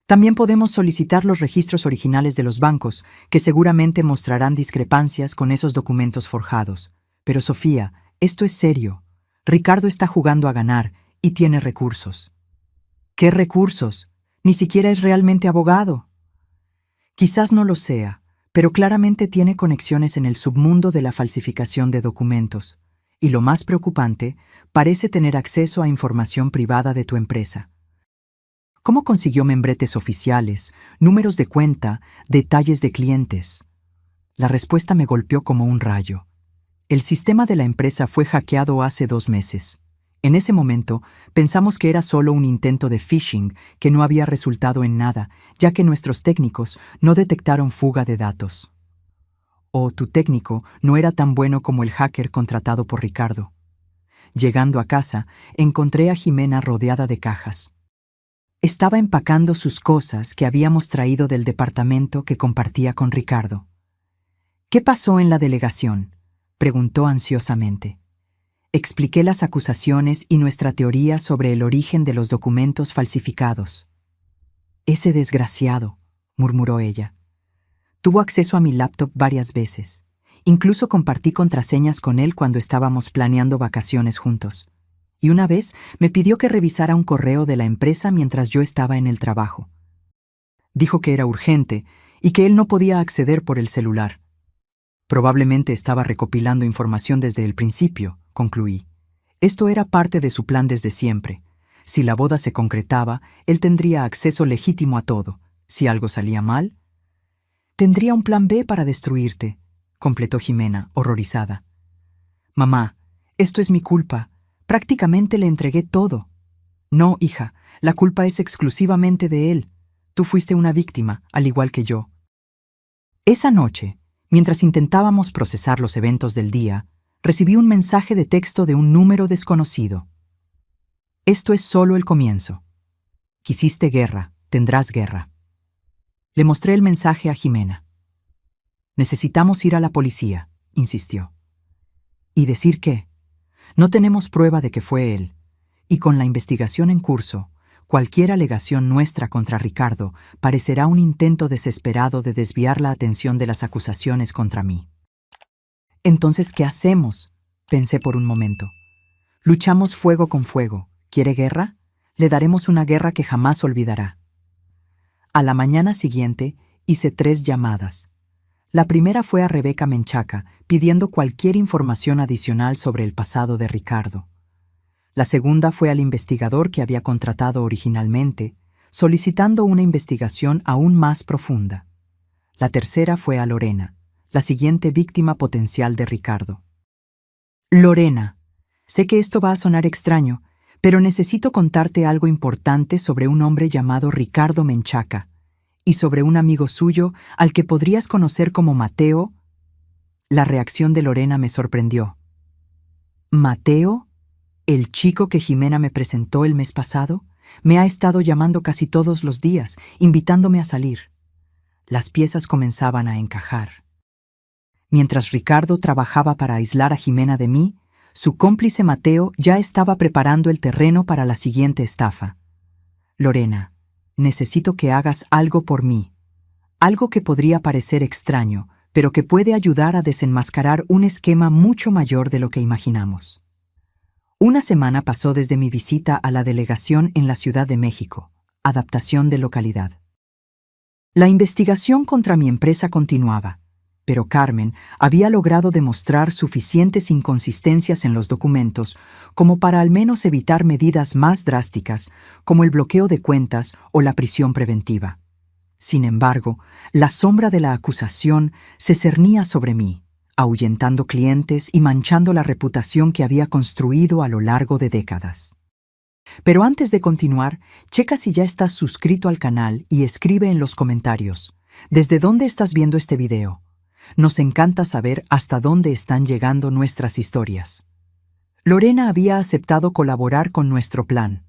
También podemos solicitar los registros originales de los bancos, que seguramente mostrarán discrepancias con esos documentos forjados. Pero Sofía, esto es serio. Ricardo está jugando a ganar y tiene recursos. ¿Qué recursos? Ni siquiera es realmente abogado. Quizás no lo sea, pero claramente tiene conexiones en el submundo de la falsificación de documentos. Y lo más preocupante, parece tener acceso a información privada de tu empresa. ¿Cómo consiguió membretes oficiales, números de cuenta, detalles de clientes? La respuesta me golpeó como un rayo. El sistema de la empresa fue hackeado hace 2 meses. En ese momento, pensamos que era solo un intento de phishing que no había resultado en nada, ya que nuestros técnicos no detectaron fuga de datos. O tu técnico no era tan bueno como el hacker contratado por Ricardo. Llegando a casa, encontré a Jimena rodeada de cajas. Estaba empacando sus cosas que habíamos traído del departamento que compartía con Ricardo. ¿Qué pasó en la delegación?, preguntó ansiosamente. Expliqué las acusaciones y nuestra teoría sobre el origen de los documentos falsificados. Ese desgraciado, murmuró ella. Tuvo acceso a mi laptop varias veces. Incluso compartí contraseñas con él cuando estábamos planeando vacaciones juntos. Y una vez me pidió que revisara un correo de la empresa mientras yo estaba en el trabajo. Dijo que era urgente y que él no podía acceder por el celular. Probablemente estaba recopilando información desde el principio, concluí. Esto era parte de su plan desde siempre. Si la boda se concretaba, él tendría acceso legítimo a todo. Si algo salía mal, tendría un plan B para destruirte, completó Jimena, horrorizada. Mamá, esto es mi culpa. Prácticamente le entregué todo. No, hija, la culpa es exclusivamente de él. Tú fuiste una víctima, al igual que yo. Esa noche, mientras intentábamos procesar los eventos del día, recibí un mensaje de texto de un número desconocido. Esto es solo el comienzo. Quisiste guerra, tendrás guerra. Le mostré el mensaje a Jimena. Necesitamos ir a la policía, insistió. ¿Y decir qué? No tenemos prueba de que fue él, y con la investigación en curso, cualquier alegación nuestra contra Ricardo parecerá un intento desesperado de desviar la atención de las acusaciones contra mí. Entonces, ¿qué hacemos?, pensé por un momento. Luchamos fuego con fuego. ¿Quiere guerra? Le daremos una guerra que jamás olvidará. A la mañana siguiente hice 3 llamadas. La primera fue a Rebeca Menchaca, pidiendo cualquier información adicional sobre el pasado de Ricardo. La segunda fue al investigador que había contratado originalmente, solicitando una investigación aún más profunda. La tercera fue a Lorena, la siguiente víctima potencial de Ricardo. Lorena, sé que esto va a sonar extraño, pero necesito contarte algo importante sobre un hombre llamado Ricardo Menchaca, y sobre un amigo suyo al que podrías conocer como Mateo. La reacción de Lorena me sorprendió. ¿Mateo? ¿El chico que Jimena me presentó el mes pasado? Me ha estado llamando casi todos los días, invitándome a salir. Las piezas comenzaban a encajar. Mientras Ricardo trabajaba para aislar a Jimena de mí, su cómplice Mateo ya estaba preparando el terreno para la siguiente estafa. Lorena, necesito que hagas algo por mí. Algo que podría parecer extraño, pero que puede ayudar a desenmascarar un esquema mucho mayor de lo que imaginamos. Una semana pasó desde mi visita a la delegación en la Ciudad de México, adaptación de localidad. La investigación contra mi empresa continuaba, pero Carmen había logrado demostrar suficientes inconsistencias en los documentos como para al menos evitar medidas más drásticas, como el bloqueo de cuentas o la prisión preventiva. Sin embargo, la sombra de la acusación se cernía sobre mí, ahuyentando clientes y manchando la reputación que había construido a lo largo de décadas. Pero antes de continuar, checa si ya estás suscrito al canal y escribe en los comentarios, ¿desde dónde estás viendo este video? Nos encanta saber hasta dónde están llegando nuestras historias. Lorena había aceptado colaborar con nuestro plan.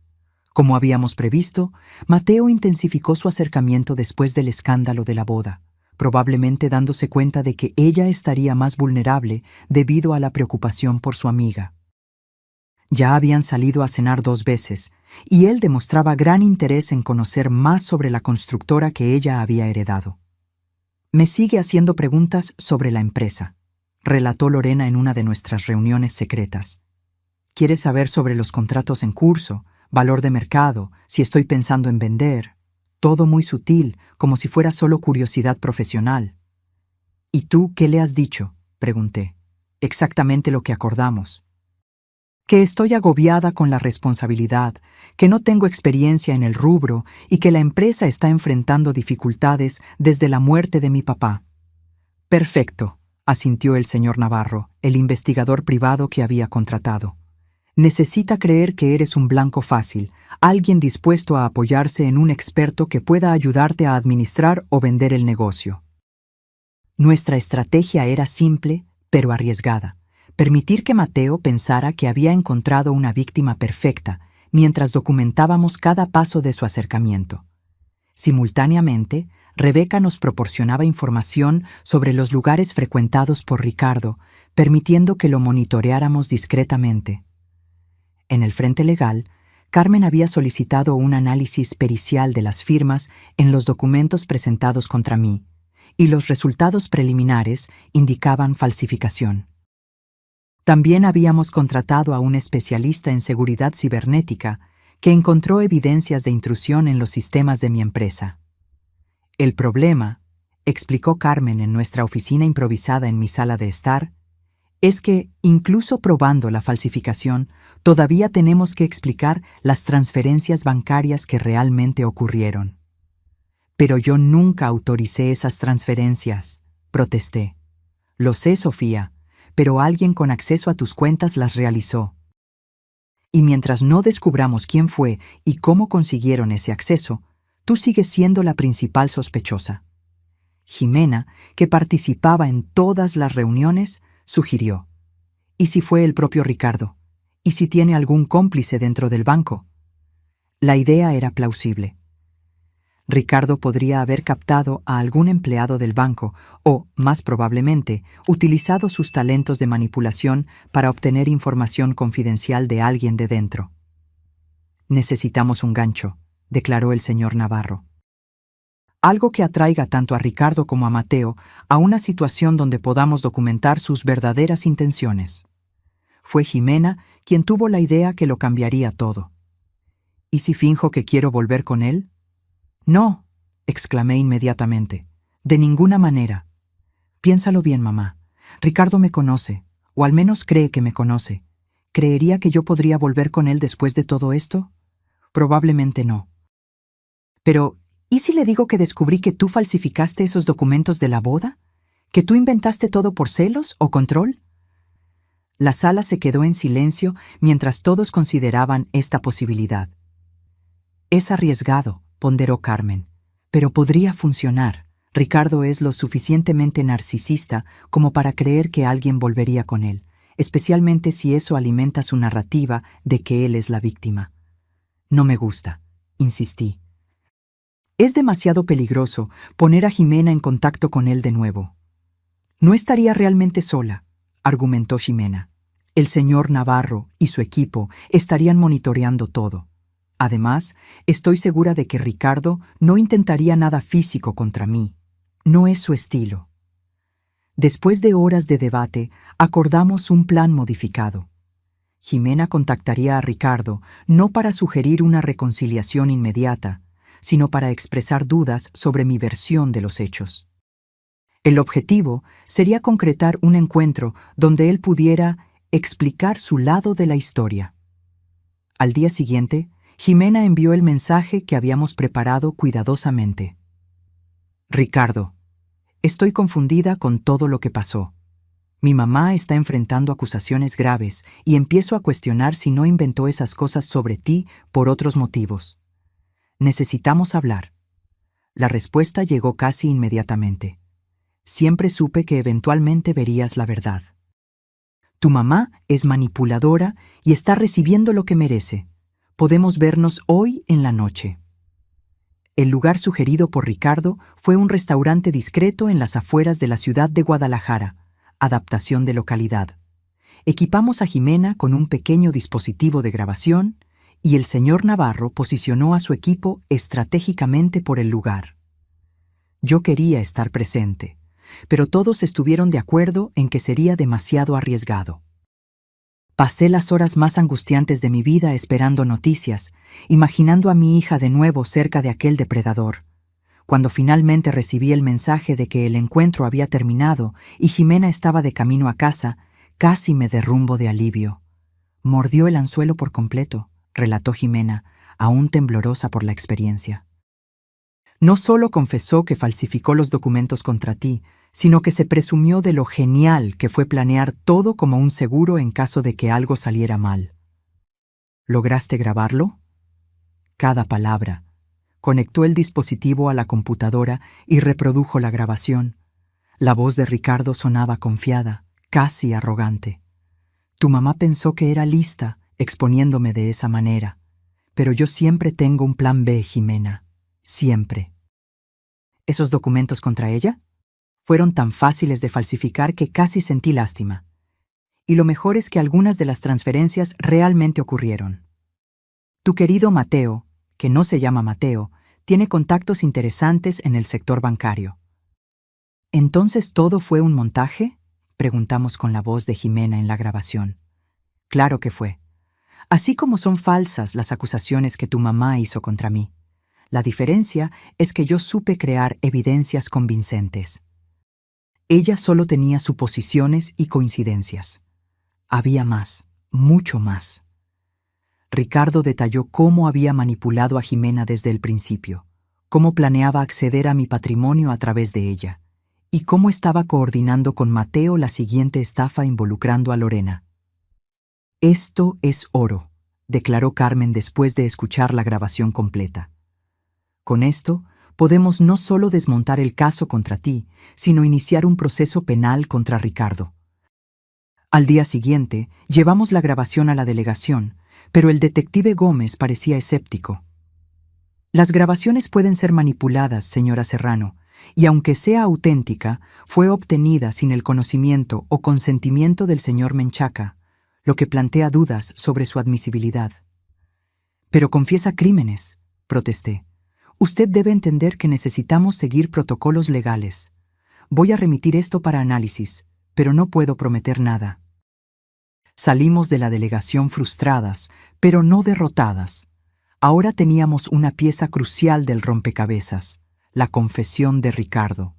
Como habíamos previsto, Mateo intensificó su acercamiento después del escándalo de la boda, probablemente dándose cuenta de que ella estaría más vulnerable debido a la preocupación por su amiga. Ya habían salido a cenar 2 veces, y él demostraba gran interés en conocer más sobre la constructora que ella había heredado. Me sigue haciendo preguntas sobre la empresa, relató Lorena en una de nuestras reuniones secretas. Quiere saber sobre los contratos en curso, valor de mercado, si estoy pensando en vender. Todo muy sutil, como si fuera solo curiosidad profesional. ¿Y tú qué le has dicho?, pregunté. Exactamente lo que acordamos. Que estoy agobiada con la responsabilidad, que no tengo experiencia en el rubro y que la empresa está enfrentando dificultades desde la muerte de mi papá. Perfecto, asintió el señor Navarro, el investigador privado que había contratado. Necesita creer que eres un blanco fácil, alguien dispuesto a apoyarse en un experto que pueda ayudarte a administrar o vender el negocio. Nuestra estrategia era simple, pero arriesgada. Permitir que Mateo pensara que había encontrado una víctima perfecta mientras documentábamos cada paso de su acercamiento. Simultáneamente, Rebeca nos proporcionaba información sobre los lugares frecuentados por Ricardo, permitiendo que lo monitoreáramos discretamente. En el frente legal, Carmen había solicitado un análisis pericial de las firmas en los documentos presentados contra mí, y los resultados preliminares indicaban falsificación. También habíamos contratado a un especialista en seguridad cibernética que encontró evidencias de intrusión en los sistemas de mi empresa. El problema, explicó Carmen en nuestra oficina improvisada en mi sala de estar, es que, incluso probando la falsificación, todavía tenemos que explicar las transferencias bancarias que realmente ocurrieron. Pero yo nunca autoricé esas transferencias, protesté. Lo sé, Sofía, pero alguien con acceso a tus cuentas las realizó. Y mientras no descubramos quién fue y cómo consiguieron ese acceso, tú sigues siendo la principal sospechosa. Jimena, que participaba en todas las reuniones, sugirió. ¿Y si fue el propio Ricardo? ¿Y si tiene algún cómplice dentro del banco? La idea era plausible. Ricardo podría haber captado a algún empleado del banco o, más probablemente, utilizado sus talentos de manipulación para obtener información confidencial de alguien de dentro. Necesitamos un gancho, declaró el señor Navarro. Algo que atraiga tanto a Ricardo como a Mateo a una situación donde podamos documentar sus verdaderas intenciones. Fue Jimena quien tuvo la idea que lo cambiaría todo. ¿Y si finjo que quiero volver con él? No, exclamé inmediatamente. De ninguna manera. Piénsalo bien, mamá. Ricardo me conoce, o al menos cree que me conoce. ¿Creería que yo podría volver con él después de todo esto? Probablemente no. Pero, ¿y si le digo que descubrí que tú falsificaste esos documentos de la boda? ¿Que tú inventaste todo por celos o control? La sala se quedó en silencio mientras todos consideraban esta posibilidad. Es arriesgado, ponderó Carmen, pero podría funcionar. Ricardo es lo suficientemente narcisista como para creer que alguien volvería con él, especialmente si eso alimenta su narrativa de que él es la víctima. No me gusta, insistí. Es demasiado peligroso poner a Jimena en contacto con él de nuevo. No estaría realmente sola, argumentó Jimena. El señor Navarro y su equipo estarían monitoreando todo. Además, estoy segura de que Ricardo no intentaría nada físico contra mí. No es su estilo. Después de horas de debate, acordamos un plan modificado. Jimena contactaría a Ricardo no para sugerir una reconciliación inmediata, sino para expresar dudas sobre mi versión de los hechos. El objetivo sería concretar un encuentro donde él pudiera explicar su lado de la historia. Al día siguiente, Jimena envió el mensaje que habíamos preparado cuidadosamente. Ricardo, estoy confundida con todo lo que pasó. Mi mamá está enfrentando acusaciones graves y empiezo a cuestionar si no inventó esas cosas sobre ti por otros motivos. Necesitamos hablar. La respuesta llegó casi inmediatamente. Siempre supe que eventualmente verías la verdad. Tu mamá es manipuladora y está recibiendo lo que merece. Podemos vernos hoy en la noche. El lugar sugerido por Ricardo fue un restaurante discreto en las afueras de la ciudad de Guadalajara, adaptación de localidad. Equipamos a Jimena con un pequeño dispositivo de grabación y el señor Navarro posicionó a su equipo estratégicamente por el lugar. Yo quería estar presente, pero todos estuvieron de acuerdo en que sería demasiado arriesgado. Pasé las horas más angustiantes de mi vida esperando noticias, imaginando a mi hija de nuevo cerca de aquel depredador. Cuando finalmente recibí el mensaje de que el encuentro había terminado y Jimena estaba de camino a casa, casi me derrumbo de alivio. Mordió el anzuelo por completo, relató Jimena, aún temblorosa por la experiencia. No solo confesó que falsificó los documentos contra ti, sino que se presumió de lo genial que fue planear todo como un seguro en caso de que algo saliera mal. ¿Lograste grabarlo? Cada palabra. Conectó el dispositivo a la computadora y reprodujo la grabación. La voz de Ricardo sonaba confiada, casi arrogante. Tu mamá pensó que era lista, exponiéndome de esa manera. Pero yo siempre tengo un plan B, Jimena. Siempre. ¿Esos documentos contra ella? Fueron tan fáciles de falsificar que casi sentí lástima. Y lo mejor es que algunas de las transferencias realmente ocurrieron. Tu querido Mateo, que no se llama Mateo, tiene contactos interesantes en el sector bancario. ¿Entonces todo fue un montaje?, preguntamos con la voz de Jimena en la grabación. Claro que fue. Así como son falsas las acusaciones que tu mamá hizo contra mí. La diferencia es que yo supe crear evidencias convincentes. Ella solo tenía suposiciones y coincidencias. Había más, mucho más. Ricardo detalló cómo había manipulado a Jimena desde el principio, cómo planeaba acceder a mi patrimonio a través de ella, y cómo estaba coordinando con Mateo la siguiente estafa involucrando a Lorena. Esto es oro, declaró Carmen después de escuchar la grabación completa. Con esto, podemos no solo desmontar el caso contra ti, sino iniciar un proceso penal contra Ricardo. Al día siguiente, llevamos la grabación a la delegación, pero el detective Gómez parecía escéptico. Las grabaciones pueden ser manipuladas, señora Serrano, y aunque sea auténtica, fue obtenida sin el conocimiento o consentimiento del señor Menchaca, lo que plantea dudas sobre su admisibilidad. Pero confiesa crímenes, protesté. Usted debe entender que necesitamos seguir protocolos legales. Voy a remitir esto para análisis, pero no puedo prometer nada. Salimos de la delegación frustradas, pero no derrotadas. Ahora teníamos una pieza crucial del rompecabezas, la confesión de Ricardo.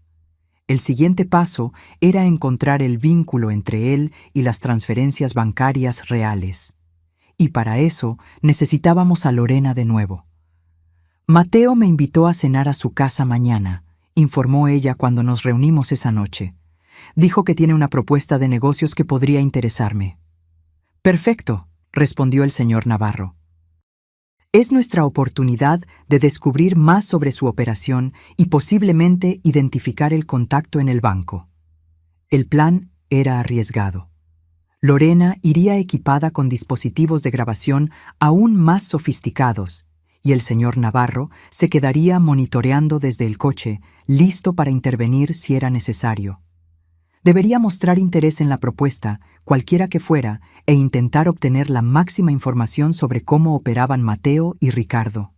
El siguiente paso era encontrar el vínculo entre él y las transferencias bancarias reales. Y para eso necesitábamos a Lorena de nuevo. Mateo me invitó a cenar a su casa mañana, informó ella cuando nos reunimos esa noche. Dijo que tiene una propuesta de negocios que podría interesarme. Perfecto, respondió el señor Navarro. Es nuestra oportunidad de descubrir más sobre su operación y posiblemente identificar el contacto en el banco. El plan era arriesgado. Lorena iría equipada con dispositivos de grabación aún más sofisticados, y el señor Navarro se quedaría monitoreando desde el coche, listo para intervenir si era necesario. Debería mostrar interés en la propuesta, cualquiera que fuera, e intentar obtener la máxima información sobre cómo operaban Mateo y Ricardo.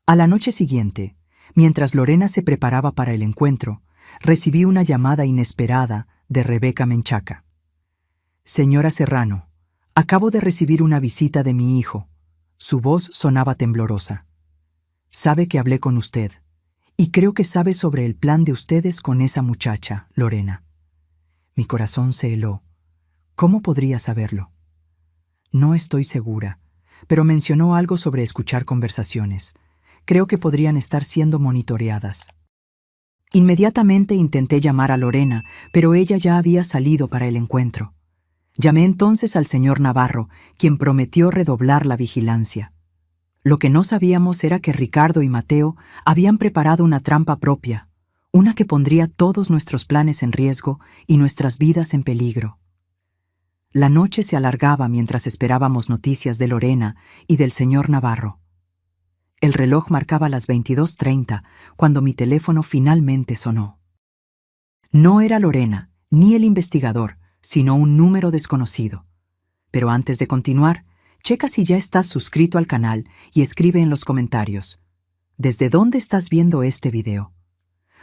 A la noche siguiente, mientras Lorena se preparaba para el encuentro, recibí una llamada inesperada de Rebeca Menchaca. Señora Serrano, acabo de recibir una visita de mi hijo. Su voz sonaba temblorosa. Sabe que hablé con usted, y creo que sabe sobre el plan de ustedes con esa muchacha, Lorena. Mi corazón se heló. ¿Cómo podría saberlo? No estoy segura, pero mencionó algo sobre escuchar conversaciones. Creo que podrían estar siendo monitoreadas. Inmediatamente intenté llamar a Lorena, pero ella ya había salido para el encuentro. Llamé entonces al señor Navarro, quien prometió redoblar la vigilancia. Lo que no sabíamos era que Ricardo y Mateo habían preparado una trampa propia, una que pondría todos nuestros planes en riesgo y nuestras vidas en peligro. La noche se alargaba mientras esperábamos noticias de Lorena y del señor Navarro. El reloj marcaba las 22:30 cuando mi teléfono finalmente sonó. No era Lorena, ni el investigador, sino un número desconocido. Pero antes de continuar, checa si ya estás suscrito al canal y escribe en los comentarios: ¿desde dónde estás viendo este video?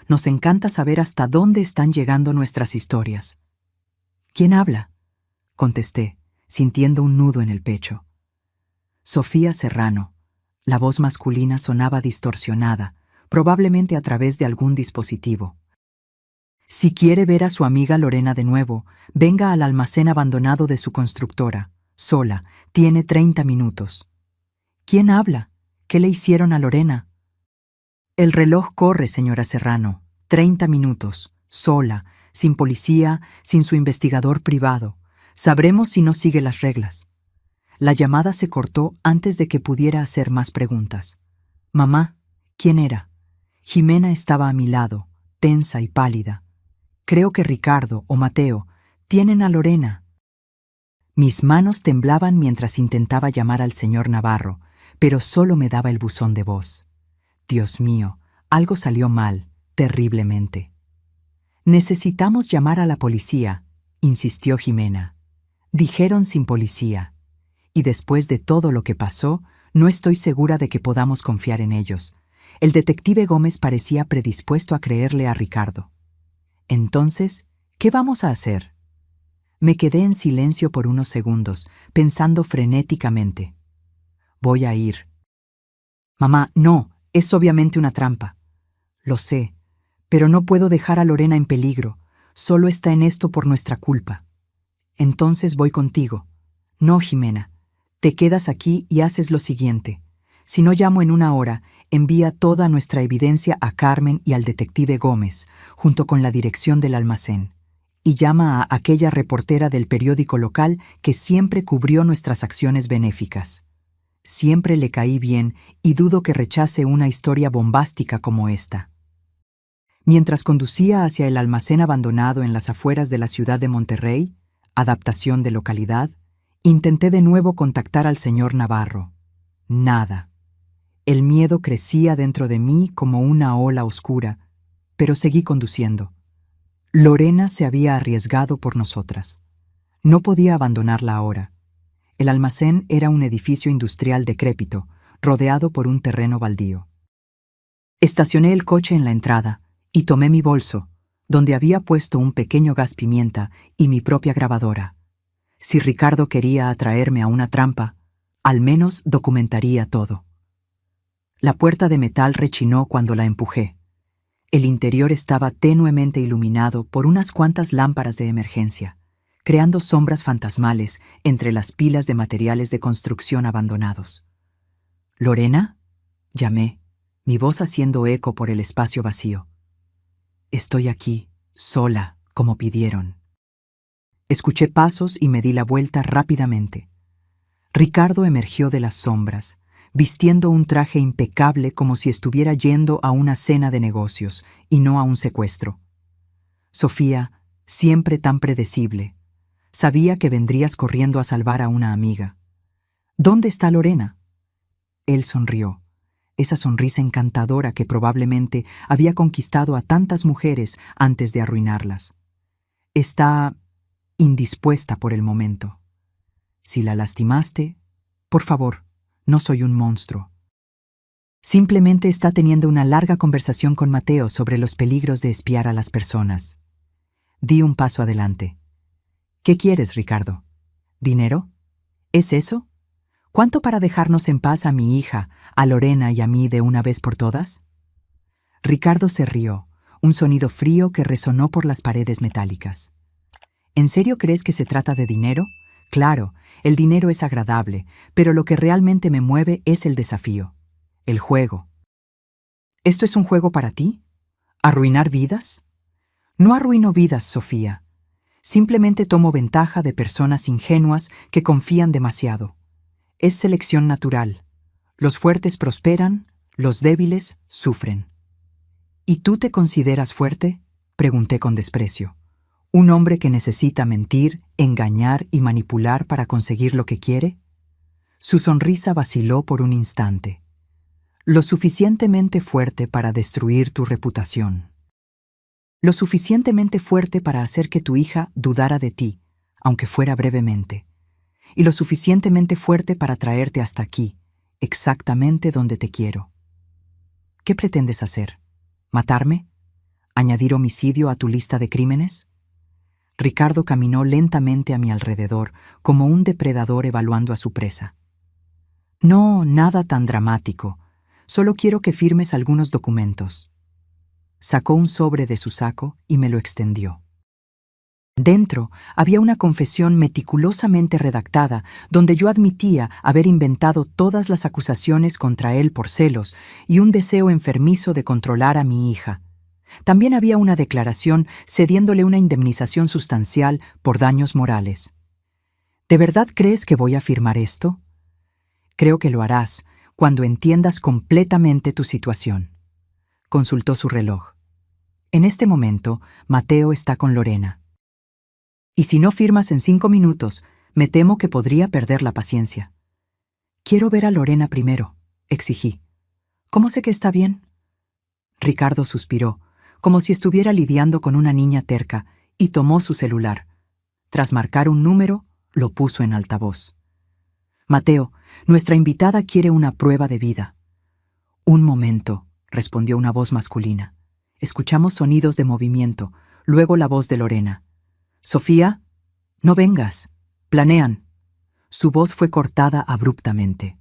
Nos encanta saber hasta dónde están llegando nuestras historias. ¿Quién habla?, contesté, sintiendo un nudo en el pecho. Sofía Serrano. La voz masculina sonaba distorsionada, probablemente a través de algún dispositivo. Si quiere ver a su amiga Lorena de nuevo, venga al almacén abandonado de su constructora, sola, tiene 30 minutos. ¿Quién habla? ¿Qué le hicieron a Lorena? El reloj corre, señora Serrano. 30 minutos, sola, sin policía, sin su investigador privado. Sabremos si no sigue las reglas. La llamada se cortó antes de que pudiera hacer más preguntas. Mamá, ¿quién era? Jimena estaba a mi lado, tensa y pálida. Creo que Ricardo o Mateo tienen a Lorena. Mis manos temblaban mientras intentaba llamar al señor Navarro, pero solo me daba el buzón de voz. Dios mío, algo salió mal, terriblemente. Necesitamos llamar a la policía, insistió Jimena. Dijeron sin policía. Y después de todo lo que pasó, no estoy segura de que podamos confiar en ellos. El detective Gómez parecía predispuesto a creerle a Ricardo. Entonces, ¿qué vamos a hacer? Me quedé en silencio por unos segundos, pensando frenéticamente. Voy a ir. Mamá, no, es obviamente una trampa. Lo sé, pero no puedo dejar a Lorena en peligro. Solo está en esto por nuestra culpa. Entonces voy contigo. No, Jimena. Te quedas aquí y haces lo siguiente. Si no llamo en una hora, envía toda nuestra evidencia a Carmen y al detective Gómez, junto con la dirección del almacén. Y llama a aquella reportera del periódico local que siempre cubrió nuestras acciones benéficas. Siempre le caí bien y dudo que rechace una historia bombástica como esta. Mientras conducía hacia el almacén abandonado en las afueras de la ciudad de Monterrey, adaptación de localidad, intenté de nuevo contactar al señor Navarro. Nada. El miedo crecía dentro de mí como una ola oscura, pero seguí conduciendo. Lorena se había arriesgado por nosotras. No podía abandonarla ahora. El almacén era un edificio industrial decrépito, rodeado por un terreno baldío. Estacioné el coche en la entrada y tomé mi bolso, donde había puesto un pequeño gas pimienta y mi propia grabadora. Si Ricardo quería atraerme a una trampa, al menos documentaría todo. La puerta de metal rechinó cuando la empujé. El interior estaba tenuemente iluminado por unas cuantas lámparas de emergencia, creando sombras fantasmales entre las pilas de materiales de construcción abandonados. ¿Lorena?, llamé, mi voz haciendo eco por el espacio vacío. Estoy aquí, sola, como pidieron. Escuché pasos y me di la vuelta rápidamente. Ricardo emergió de las sombras, vistiendo un traje impecable como si estuviera yendo a una cena de negocios y no a un secuestro. Sofía, siempre tan predecible, sabía que vendrías corriendo a salvar a una amiga. ¿Dónde está Lorena? Él sonrió, esa sonrisa encantadora que probablemente había conquistado a tantas mujeres antes de arruinarlas. Está indispuesta por el momento. Si la lastimaste, por favor, no soy un monstruo. Simplemente está teniendo una larga conversación con Mateo sobre los peligros de espiar a las personas. Di un paso adelante. ¿Qué quieres, Ricardo? ¿Dinero? ¿Es eso? ¿Cuánto para dejarnos en paz a mi hija, a Lorena y a mí de una vez por todas? Ricardo se rió, un sonido frío que resonó por las paredes metálicas. ¿En serio crees que se trata de dinero? Claro, el dinero es agradable, pero lo que realmente me mueve es el desafío, el juego. ¿Esto es un juego para ti? ¿Arruinar vidas? No arruino vidas, Sofía. Simplemente tomo ventaja de personas ingenuas que confían demasiado. Es selección natural. Los fuertes prosperan, los débiles sufren. ¿Y tú te consideras fuerte?, pregunté con desprecio. ¿Un hombre que necesita mentir, engañar y manipular para conseguir lo que quiere? Su sonrisa vaciló por un instante. Lo suficientemente fuerte para destruir tu reputación. Lo suficientemente fuerte para hacer que tu hija dudara de ti, aunque fuera brevemente, y lo suficientemente fuerte para traerte hasta aquí, exactamente donde te quiero. ¿Qué pretendes hacer? ¿Matarme? ¿Añadir homicidio a tu lista de crímenes? Ricardo caminó lentamente a mi alrededor, como un depredador evaluando a su presa. No, nada tan dramático. Solo quiero que firmes algunos documentos. Sacó un sobre de su saco y me lo extendió. Dentro había una confesión meticulosamente redactada donde yo admitía haber inventado todas las acusaciones contra él por celos y un deseo enfermizo de controlar a mi hija. También había una declaración cediéndole una indemnización sustancial por daños morales. ¿De verdad crees que voy a firmar esto? Creo que lo harás cuando entiendas completamente tu situación. Consultó su reloj. En este momento, Mateo está con Lorena. Y si no firmas en 5 minutos, me temo que podría perder la paciencia. Quiero ver a Lorena primero, exigí. ¿Cómo sé que está bien? Ricardo suspiró, como si estuviera lidiando con una niña terca, y tomó su celular. Tras marcar un número, lo puso en altavoz. Mateo, nuestra invitada quiere una prueba de vida. Un momento, respondió una voz masculina. Escuchamos sonidos de movimiento, luego la voz de Lorena. Sofía, no vengas. Planean. Su voz fue cortada abruptamente.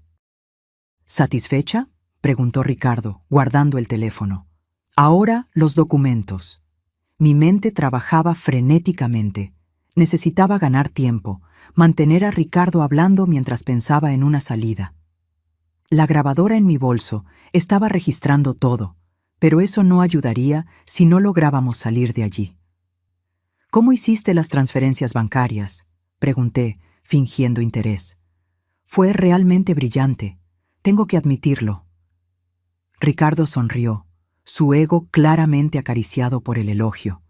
¿Satisfecha? Preguntó Ricardo, guardando el teléfono. Ahora los documentos. Mi mente trabajaba frenéticamente. Necesitaba ganar tiempo, mantener a Ricardo hablando mientras pensaba en una salida. La grabadora en mi bolso estaba registrando todo, pero eso no ayudaría si no lográbamos salir de allí. ¿Cómo hiciste las transferencias bancarias? Pregunté, fingiendo interés. Fue realmente brillante, tengo que admitirlo. Ricardo sonrió, su ego claramente acariciado por el elogio.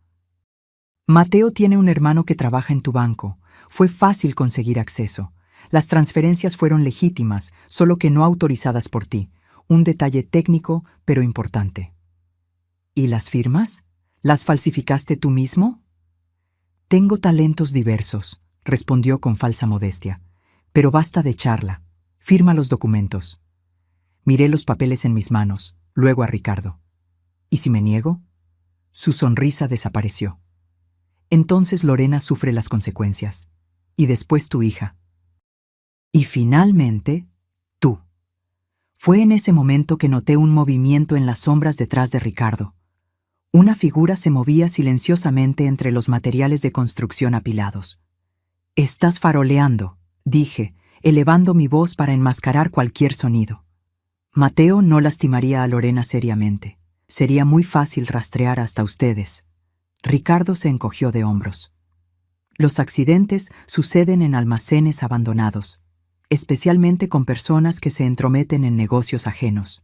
Mateo tiene un hermano que trabaja en tu banco. Fue fácil conseguir acceso. Las transferencias fueron legítimas, solo que no autorizadas por ti. Un detalle técnico, pero importante. ¿Y las firmas? ¿Las falsificaste tú mismo? Tengo talentos diversos, respondió con falsa modestia. Pero basta de charla. Firma los documentos. Miré los papeles en mis manos, luego a Ricardo. ¿Y si me niego? Su sonrisa desapareció. Entonces Lorena sufre las consecuencias. Y después tu hija. Y finalmente, tú. Fue en ese momento que noté un movimiento en las sombras detrás de Ricardo. Una figura se movía silenciosamente entre los materiales de construcción apilados. «Estás faroleando», dije, elevando mi voz para enmascarar cualquier sonido. Mateo no lastimaría a Lorena seriamente. Sería muy fácil rastrear hasta ustedes. Ricardo se encogió de hombros. Los accidentes suceden en almacenes abandonados, especialmente con personas que se entrometen en negocios ajenos.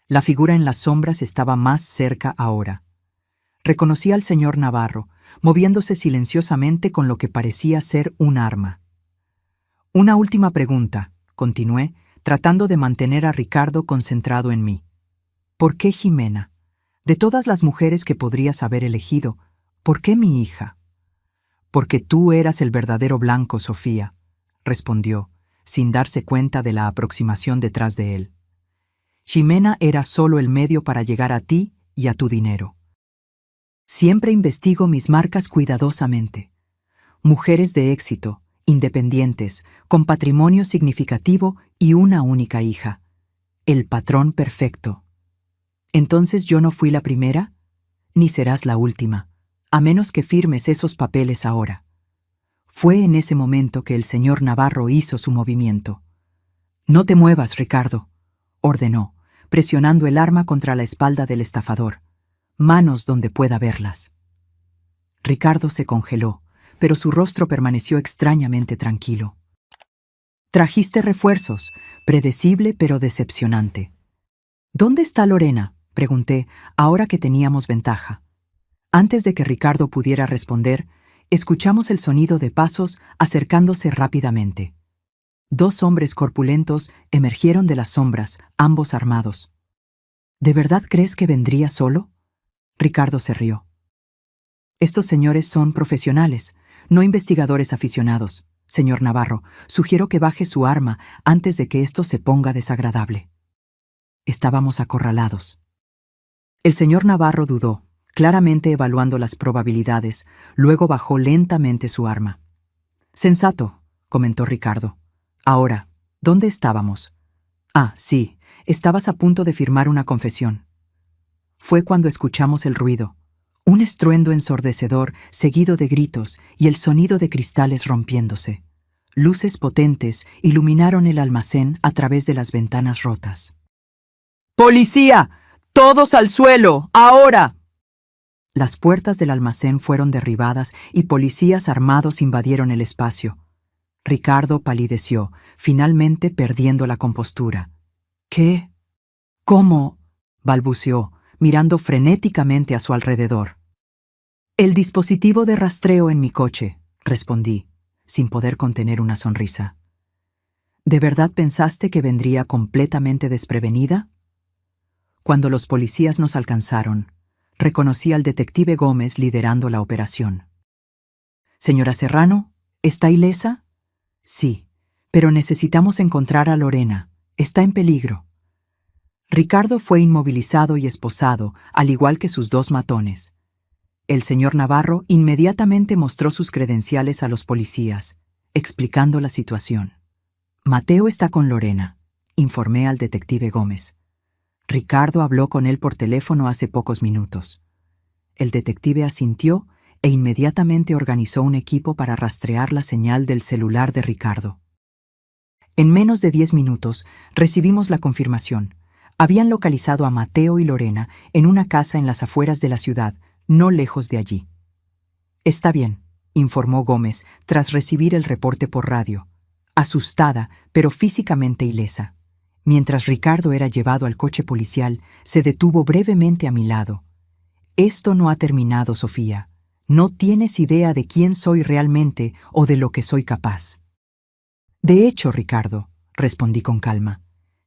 La figura en las sombras estaba más cerca ahora. Reconocí al señor Navarro, moviéndose silenciosamente con lo que parecía ser un arma. Una última pregunta, continué, tratando de mantener a Ricardo concentrado en mí. ¿Por qué Jimena? De todas las mujeres que podrías haber elegido, ¿por qué mi hija? Porque tú eras el verdadero blanco, Sofía, respondió, sin darse cuenta de la aproximación detrás de él. Jimena era solo el medio para llegar a ti y a tu dinero. Siempre investigo mis marcas cuidadosamente. Mujeres de éxito, independientes, con patrimonio significativo y una única hija. El patrón perfecto. ¿Entonces yo no fui la primera? Ni serás la última, a menos que firmes esos papeles ahora. Fue en ese momento que el señor Navarro hizo su movimiento. «No te muevas, Ricardo», ordenó, presionando el arma contra la espalda del estafador. «Manos donde pueda verlas». Ricardo se congeló, pero su rostro permaneció extrañamente tranquilo. «Trajiste refuerzos», predecible pero decepcionante. «¿Dónde está Lorena?», pregunté, ahora que teníamos ventaja. Antes de que Ricardo pudiera responder, escuchamos el sonido de pasos acercándose rápidamente. 2 hombres corpulentos emergieron de las sombras, ambos armados. ¿De verdad crees que vendría solo? Ricardo se rió. Estos señores son profesionales. no investigadores aficionados. Señor Navarro, sugiero que baje su arma antes de que esto se ponga desagradable. Estábamos acorralados. El señor Navarro dudó, claramente evaluando las probabilidades, luego bajó lentamente su arma. Sensato, comentó Ricardo. Ahora, ¿dónde estábamos? Ah, sí, estabas a punto de firmar una confesión. Fue cuando escuchamos el ruido, un estruendo ensordecedor seguido de gritos y el sonido de cristales rompiéndose. Luces potentes iluminaron el almacén a través de las ventanas rotas. ¡Policía! ¡Todos al suelo! ¡Ahora! Las puertas del almacén fueron derribadas y policías armados invadieron el espacio. Ricardo palideció, finalmente perdiendo la compostura. ¿Qué? ¿Cómo? Balbuceó, mirando frenéticamente a su alrededor. El dispositivo de rastreo en mi coche, respondí, sin poder contener una sonrisa. ¿De verdad pensaste que vendría completamente desprevenida? Cuando los policías nos alcanzaron, reconocí al detective Gómez liderando la operación. Señora Serrano, ¿está ilesa? Sí, pero necesitamos encontrar a Lorena. Está en peligro. Ricardo fue inmovilizado y esposado, al igual que sus dos matones. El señor Navarro inmediatamente mostró sus credenciales a los policías, explicando la situación. Mateo está con Lorena, informé al detective Gómez. Ricardo habló con él por teléfono hace pocos minutos. El detective asintió e inmediatamente organizó un equipo para rastrear la señal del celular de Ricardo. En menos de 10 minutos recibimos la confirmación. Habían localizado a Mateo y Lorena en una casa en las afueras de la ciudad, no lejos de allí. Está bien, informó Gómez tras recibir el reporte por radio, asustada pero físicamente ilesa. Mientras Ricardo era llevado al coche policial, se detuvo brevemente a mi lado. Esto no ha terminado, Sofía. No tienes idea de quién soy realmente o de lo que soy capaz. De hecho, Ricardo, respondí con calma,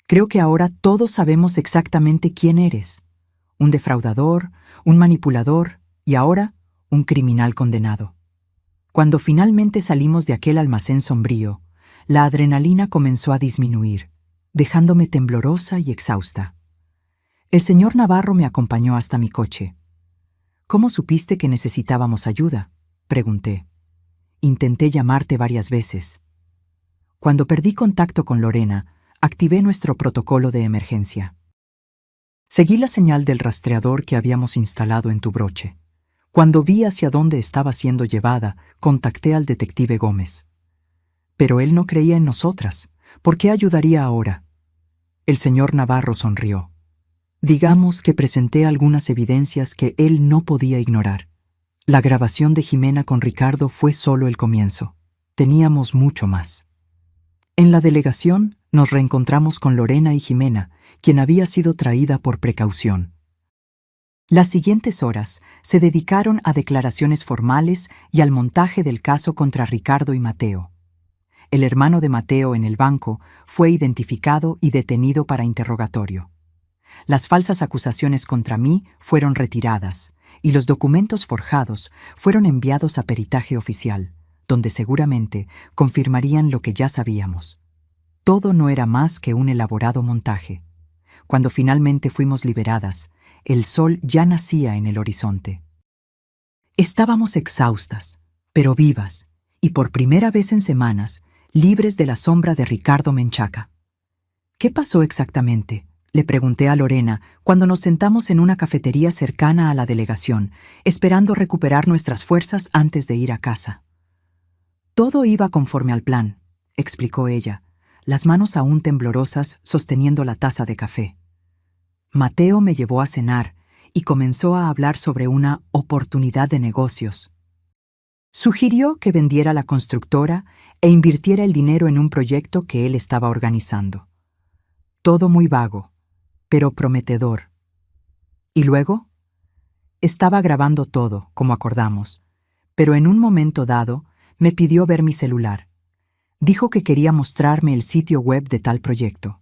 creo que ahora todos sabemos exactamente quién eres. Un defraudador, un manipulador y ahora un criminal condenado. Cuando finalmente salimos de aquel almacén sombrío, la adrenalina comenzó a disminuir, dejándome temblorosa y exhausta. El señor Navarro me acompañó hasta mi coche. ¿Cómo supiste que necesitábamos ayuda?, pregunté. Intenté llamarte varias veces. Cuando perdí contacto con Lorena, activé nuestro protocolo de emergencia. Seguí la señal del rastreador que habíamos instalado en tu broche. Cuando vi hacia dónde estaba siendo llevada, contacté al detective Gómez. Pero él no creía en nosotras. ¿Por qué ayudaría ahora? El señor Navarro sonrió. Digamos que presenté algunas evidencias que él no podía ignorar. La grabación de Jimena con Ricardo fue solo el comienzo. Teníamos mucho más. En la delegación nos reencontramos con Lorena y Jimena, quien había sido traída por precaución. Las siguientes horas se dedicaron a declaraciones formales y al montaje del caso contra Ricardo y Mateo. El hermano de Mateo en el banco fue identificado y detenido para interrogatorio. Las falsas acusaciones contra mí fueron retiradas y los documentos forjados fueron enviados a peritaje oficial, donde seguramente confirmarían lo que ya sabíamos. Todo no era más que un elaborado montaje. Cuando finalmente fuimos liberadas, el sol ya nacía en el horizonte. Estábamos exhaustas, pero vivas, y por primera vez en semanas, libres de la sombra de Ricardo Menchaca. ¿Qué pasó exactamente?, le pregunté a Lorena cuando nos sentamos en una cafetería cercana a la delegación, esperando recuperar nuestras fuerzas antes de ir a casa. Todo iba conforme al plan, explicó ella, las manos aún temblorosas sosteniendo la taza de café. Mateo me llevó a cenar y comenzó a hablar sobre una oportunidad de negocios. Sugirió que vendiera la constructora e invirtiera el dinero en un proyecto que él estaba organizando. Todo muy vago, pero prometedor. ¿Y luego? Estaba grabando todo, como acordamos, pero en un momento dado me pidió ver mi celular. Dijo que quería mostrarme el sitio web de tal proyecto.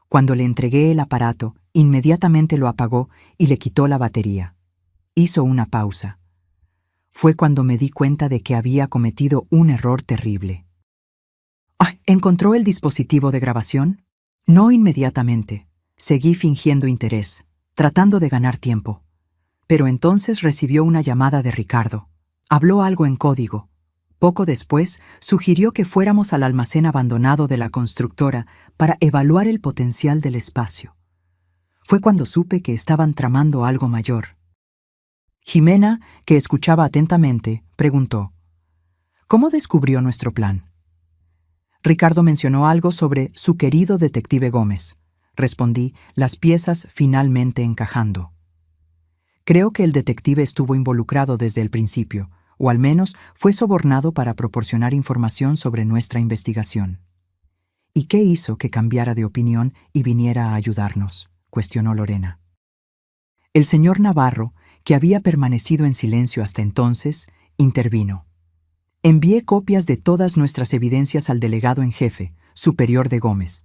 Cuando le entregué el aparato, inmediatamente lo apagó y le quitó la batería. Hizo una pausa. fue cuando me di cuenta de que había cometido un error terrible. ¿Encontró el dispositivo de grabación? No inmediatamente. Seguí fingiendo interés, tratando de ganar tiempo. Pero entonces recibió una llamada de Ricardo. Habló algo en código. Poco después, sugirió que fuéramos al almacén abandonado de la constructora para evaluar el potencial del espacio. Fue cuando supe que estaban tramando algo mayor. Jimena, que escuchaba atentamente, preguntó: ¿Cómo descubrió nuestro plan? Ricardo mencionó algo sobre su querido detective Gómez. Respondí, las piezas finalmente encajando. Creo que el detective estuvo involucrado desde el principio, o al menos fue sobornado para proporcionar información sobre nuestra investigación. ¿Y qué hizo que cambiara de opinión y viniera a ayudarnos?, cuestionó Lorena. El señor Navarro, que había permanecido en silencio hasta entonces, intervino. Envié copias de todas nuestras evidencias al delegado en jefe, superior de Gómez.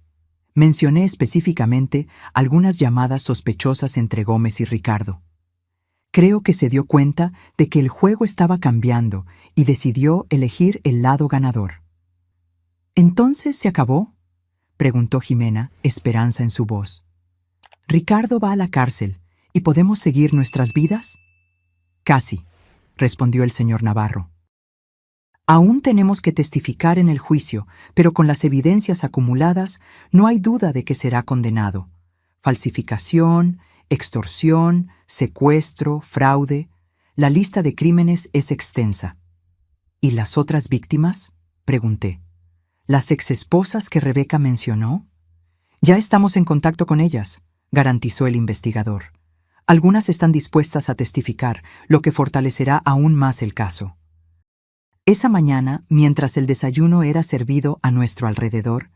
Mencioné específicamente algunas llamadas sospechosas entre Gómez y Ricardo. Creo que se dio cuenta de que el juego estaba cambiando y decidió elegir el lado ganador. ¿Entonces se acabó?, preguntó Jimena, esperanza en su voz. ¿Ricardo va a la cárcel y podemos seguir nuestras vidas? Casi, respondió el señor Navarro. Aún tenemos que testificar en el juicio, pero con las evidencias acumuladas no hay duda de que será condenado. Falsificación, extorsión, secuestro, fraude. La lista de crímenes es extensa. ¿Y las otras víctimas?, pregunté. ¿Las exesposas que Rebeca mencionó? Ya estamos en contacto con ellas, garantizó el investigador. Algunas están dispuestas a testificar, lo que fortalecerá aún más el caso. Esa mañana, mientras el desayuno era servido a nuestro alrededor,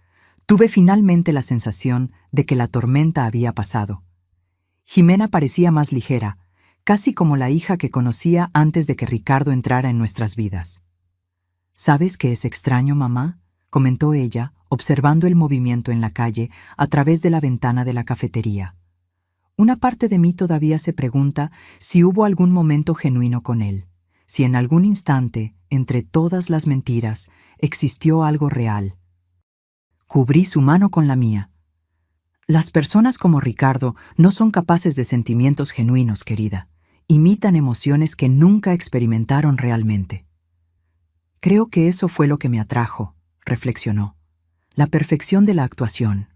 tuve finalmente la sensación de que la tormenta había pasado. Jimena parecía más ligera, casi como la hija que conocía antes de que Ricardo entrara en nuestras vidas. ¿Sabes qué es extraño, mamá?, comentó ella, observando el movimiento en la calle a través de la ventana de la cafetería. Una parte de mí todavía se pregunta si hubo algún momento genuino con él, si en algún instante, entre todas las mentiras, existió algo real. Cubrí su mano con la mía. Las personas como Ricardo no son capaces de sentimientos genuinos, querida. Imitan emociones que nunca experimentaron realmente. Creo que eso fue lo que me atrajo, reflexionó. La perfección de la actuación.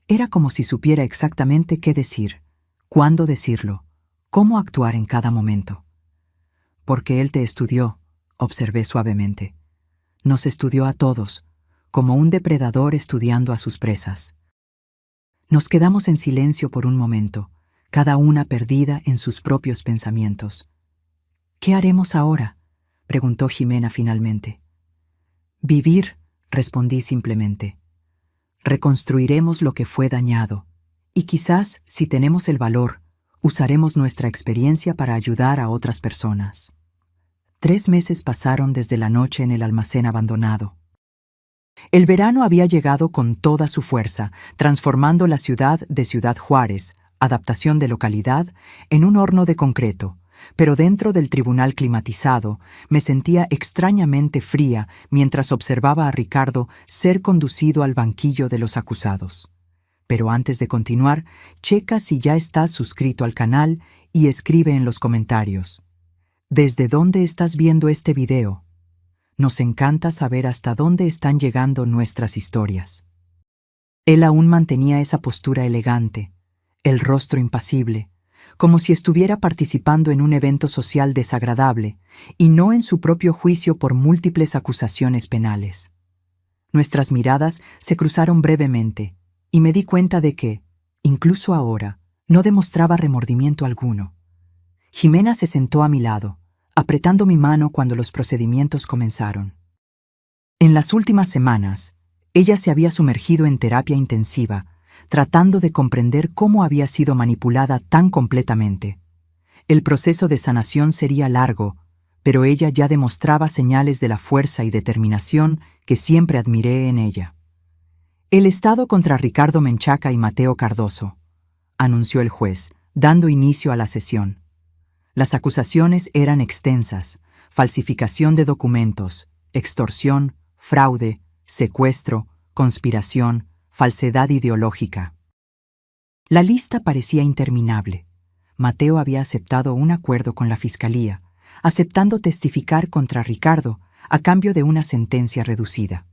Era como si supiera exactamente qué decir, cuándo decirlo, cómo actuar en cada momento. Porque él te estudió, observé suavemente. Nos estudió a todos, como un depredador estudiando a sus presas. Nos quedamos en silencio por un momento, cada una perdida en sus propios pensamientos. ¿Qué haremos ahora?, preguntó Jimena finalmente. Vivir, respondí simplemente. Reconstruiremos lo que fue dañado, y quizás, si tenemos el valor, usaremos nuestra experiencia para ayudar a otras personas. 3 meses pasaron desde la noche en el almacén abandonado. El verano había llegado con toda su fuerza, transformando la ciudad de Ciudad Juárez, adaptación de localidad, en un horno de concreto, pero dentro del tribunal climatizado me sentía extrañamente fría mientras observaba a Ricardo ser conducido al banquillo de los acusados. Pero antes de continuar, checa si ya estás suscrito al canal y escribe en los comentarios: ¿desde dónde estás viendo este video? Nos encanta saber hasta dónde están llegando nuestras historias. Él aún mantenía esa postura elegante, el rostro impasible, como si estuviera participando en un evento social desagradable y no en su propio juicio por múltiples acusaciones penales. Nuestras miradas se cruzaron brevemente y me di cuenta de que, incluso ahora, no demostraba remordimiento alguno. Jimena se sentó a mi lado, apretando mi mano cuando los procedimientos comenzaron. En las últimas semanas, ella se había sumergido en terapia intensiva, tratando de comprender cómo había sido manipulada tan completamente. El proceso de sanación sería largo, pero ella ya demostraba señales de la fuerza y determinación que siempre admiré en ella. El estado contra Ricardo Menchaca y Mateo Cardoso, anunció el juez, dando inicio a la sesión. Las acusaciones eran extensas, falsificación de documentos, extorsión, fraude, secuestro, conspiración, falsedad ideológica. La lista parecía interminable. Mateo había aceptado un acuerdo con la fiscalía, aceptando testificar contra Ricardo a cambio de una sentencia reducida.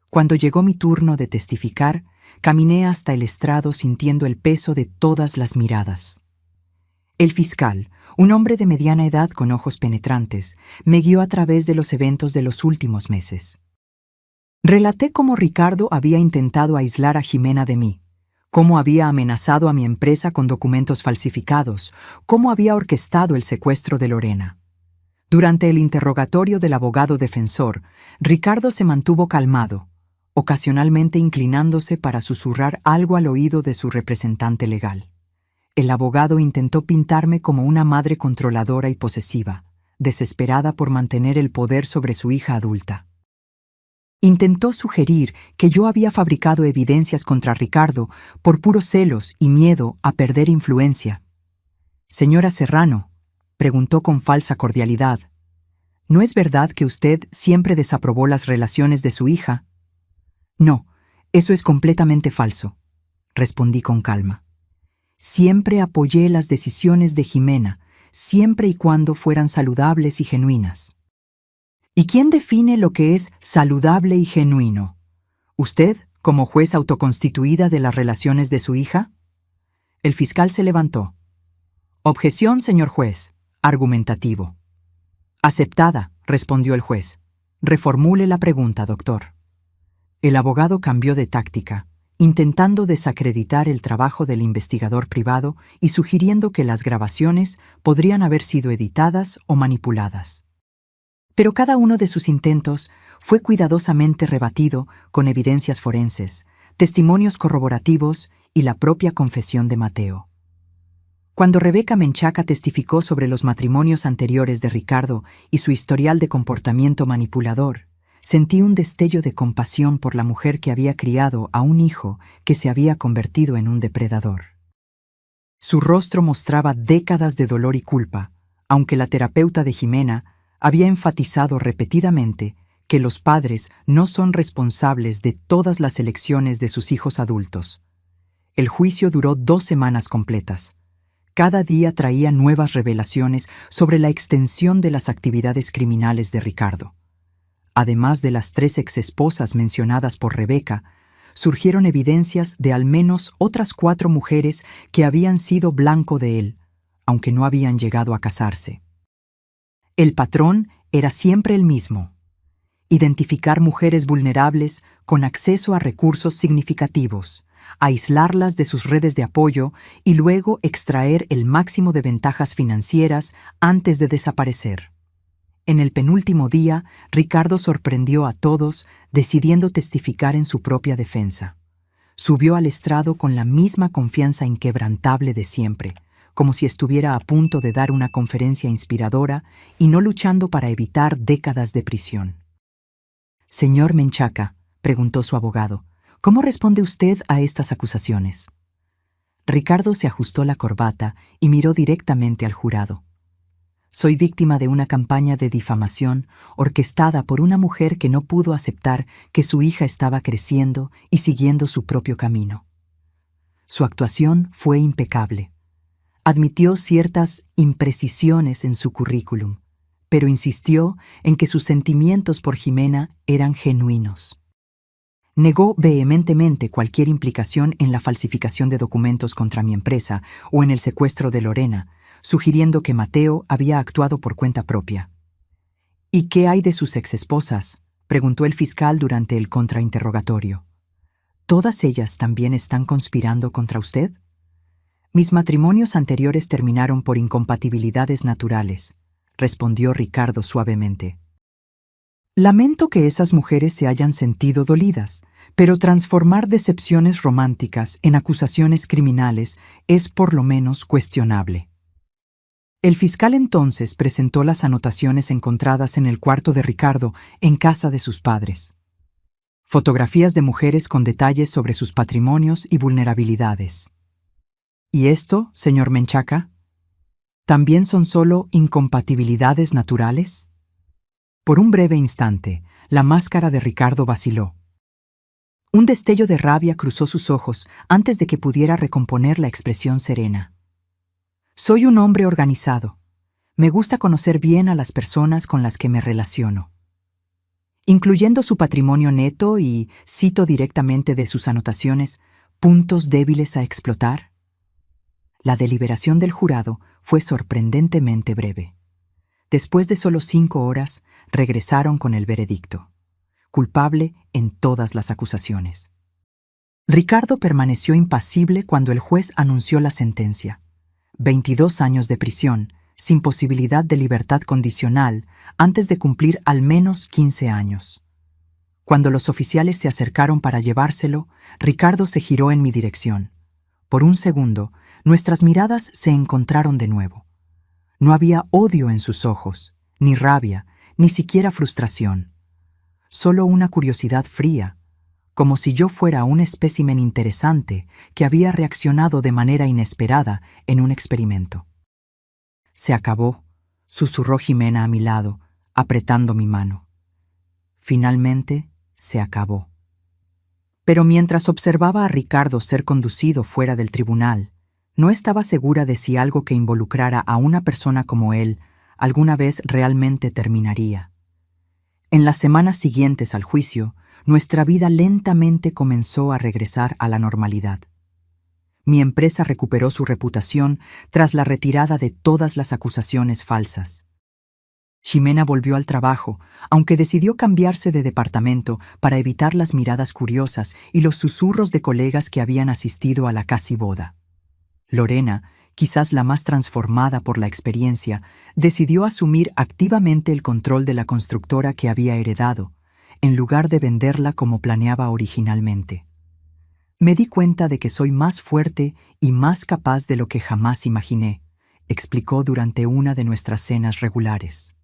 Cuando llegó mi turno de testificar, caminé hasta el estrado sintiendo el peso de todas las miradas. El fiscal, un hombre de mediana edad con ojos penetrantes, me guió a través de los eventos de los últimos meses. Relaté cómo Ricardo había intentado aislar a Jimena de mí, cómo había amenazado a mi empresa con documentos falsificados, cómo había orquestado el secuestro de Lorena. Durante el interrogatorio del abogado defensor, Ricardo se mantuvo calmado, ocasionalmente inclinándose para susurrar algo al oído de su representante legal. El abogado intentó pintarme como una madre controladora y posesiva, desesperada por mantener el poder sobre su hija adulta. Intentó sugerir que yo había fabricado evidencias contra Ricardo por puros celos y miedo a perder influencia. «Señora Serrano», preguntó con falsa cordialidad, «¿no es verdad que usted siempre desaprobó las relaciones de su hija?» «No, eso es completamente falso», respondí con calma. «Siempre apoyé las decisiones de Jimena, siempre y cuando fueran saludables y genuinas». ¿Y quién define lo que es saludable y genuino? ¿Usted, como juez autoconstituida de las relaciones de su hija? El fiscal se levantó. «Objeción, señor juez», argumentativo. «Aceptada», respondió el juez. «Reformule la pregunta, doctor». El abogado cambió de táctica, intentando desacreditar el trabajo del investigador privado y sugiriendo que las grabaciones podrían haber sido editadas o manipuladas. Pero cada uno de sus intentos fue cuidadosamente rebatido con evidencias forenses, testimonios corroborativos y la propia confesión de Mateo. Cuando Rebeca Menchaca testificó sobre los matrimonios anteriores de Ricardo y su historial de comportamiento manipulador, sentí un destello de compasión por la mujer que había criado a un hijo que se había convertido en un depredador. Su rostro mostraba décadas de dolor y culpa, aunque la terapeuta de Jimena había enfatizado repetidamente que los padres no son responsables de todas las elecciones de sus hijos adultos. El juicio duró 2 semanas completas. Cada día traía nuevas revelaciones sobre la extensión de las actividades criminales de Ricardo. Además de las 3 exesposas mencionadas por Rebeca, surgieron evidencias de al menos otras 4 mujeres que habían sido blanco de él, aunque no habían llegado a casarse. El patrón era siempre el mismo: identificar mujeres vulnerables con acceso a recursos significativos, aislarlas de sus redes de apoyo y luego extraer el máximo de ventajas financieras antes de desaparecer. En el penúltimo día, Ricardo sorprendió a todos decidiendo testificar en su propia defensa. Subió al estrado con la misma confianza inquebrantable de siempre, como si estuviera a punto de dar una conferencia inspiradora y no luchando para evitar décadas de prisión. «Señor Menchaca», preguntó su abogado, «¿cómo responde usted a estas acusaciones?» Ricardo se ajustó la corbata y miró directamente al jurado. «Soy víctima de una campaña de difamación orquestada por una mujer que no pudo aceptar que su hija estaba creciendo y siguiendo su propio camino. Su actuación fue impecable. Admitió ciertas imprecisiones en su currículum, pero insistió en que sus sentimientos por Jimena eran genuinos. Negó vehementemente cualquier implicación en la falsificación de documentos contra mi empresa o en el secuestro de Lorena, sugiriendo que Mateo había actuado por cuenta propia. «¿Y qué hay de sus exesposas?», preguntó el fiscal durante el contrainterrogatorio. «¿Todas ellas también están conspirando contra usted?» «Mis matrimonios anteriores terminaron por incompatibilidades naturales», respondió Ricardo suavemente. «Lamento que esas mujeres se hayan sentido dolidas, pero transformar decepciones románticas en acusaciones criminales es por lo menos cuestionable». El fiscal entonces presentó las anotaciones encontradas en el cuarto de Ricardo en casa de sus padres. Fotografías de mujeres con detalles sobre sus patrimonios y vulnerabilidades. «¿Y esto, señor Menchaca?» ¿También son solo incompatibilidades naturales? Por un breve instante, la máscara de Ricardo vaciló. Un destello de rabia cruzó sus ojos antes de que pudiera recomponer la expresión serena. Soy un hombre organizado. Me gusta conocer bien a las personas con las que me relaciono. Incluyendo su patrimonio neto y, cito directamente de sus anotaciones, puntos débiles a explotar. La deliberación del jurado fue sorprendentemente breve. Después de solo 5 horas, regresaron con el veredicto. Culpable en todas las acusaciones. Ricardo permaneció impasible cuando el juez anunció la sentencia. 22 años de prisión, sin posibilidad de libertad condicional, antes de cumplir al menos 15 años. Cuando los oficiales se acercaron para llevárselo, Ricardo se giró en mi dirección. Por un segundo, nuestras miradas se encontraron de nuevo. No había odio en sus ojos, ni rabia, ni siquiera frustración. Solo una curiosidad fría, como si yo fuera un espécimen interesante que había reaccionado de manera inesperada en un experimento. Se acabó, susurró Jimena a mi lado, apretando mi mano. Finalmente, se acabó. Pero mientras observaba a Ricardo ser conducido fuera del tribunal, no estaba segura de si algo que involucrara a una persona como él alguna vez realmente terminaría. En las semanas siguientes al juicio, nuestra vida lentamente comenzó a regresar a la normalidad. Mi empresa recuperó su reputación tras la retirada de todas las acusaciones falsas. Jimena volvió al trabajo, aunque decidió cambiarse de departamento para evitar las miradas curiosas y los susurros de colegas que habían asistido a la casi boda. Lorena, quizás la más transformada por la experiencia, decidió asumir activamente el control de la constructora que había heredado, en lugar de venderla como planeaba originalmente. Me di cuenta de que soy más fuerte y más capaz de lo que jamás imaginé, explicó durante una de nuestras cenas regulares.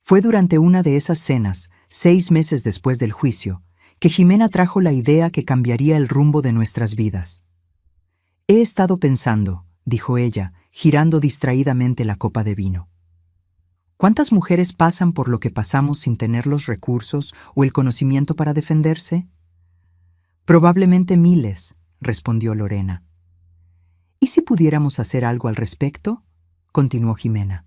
Fue durante una de esas cenas, 6 meses después del juicio, que Jimena trajo la idea que cambiaría el rumbo de nuestras vidas. He estado pensando, dijo ella, girando distraídamente la copa de vino. ¿Cuántas mujeres pasan por lo que pasamos sin tener los recursos o el conocimiento para defenderse? Probablemente miles, respondió Lorena. ¿Y si pudiéramos hacer algo al respecto? Continuó Jimena.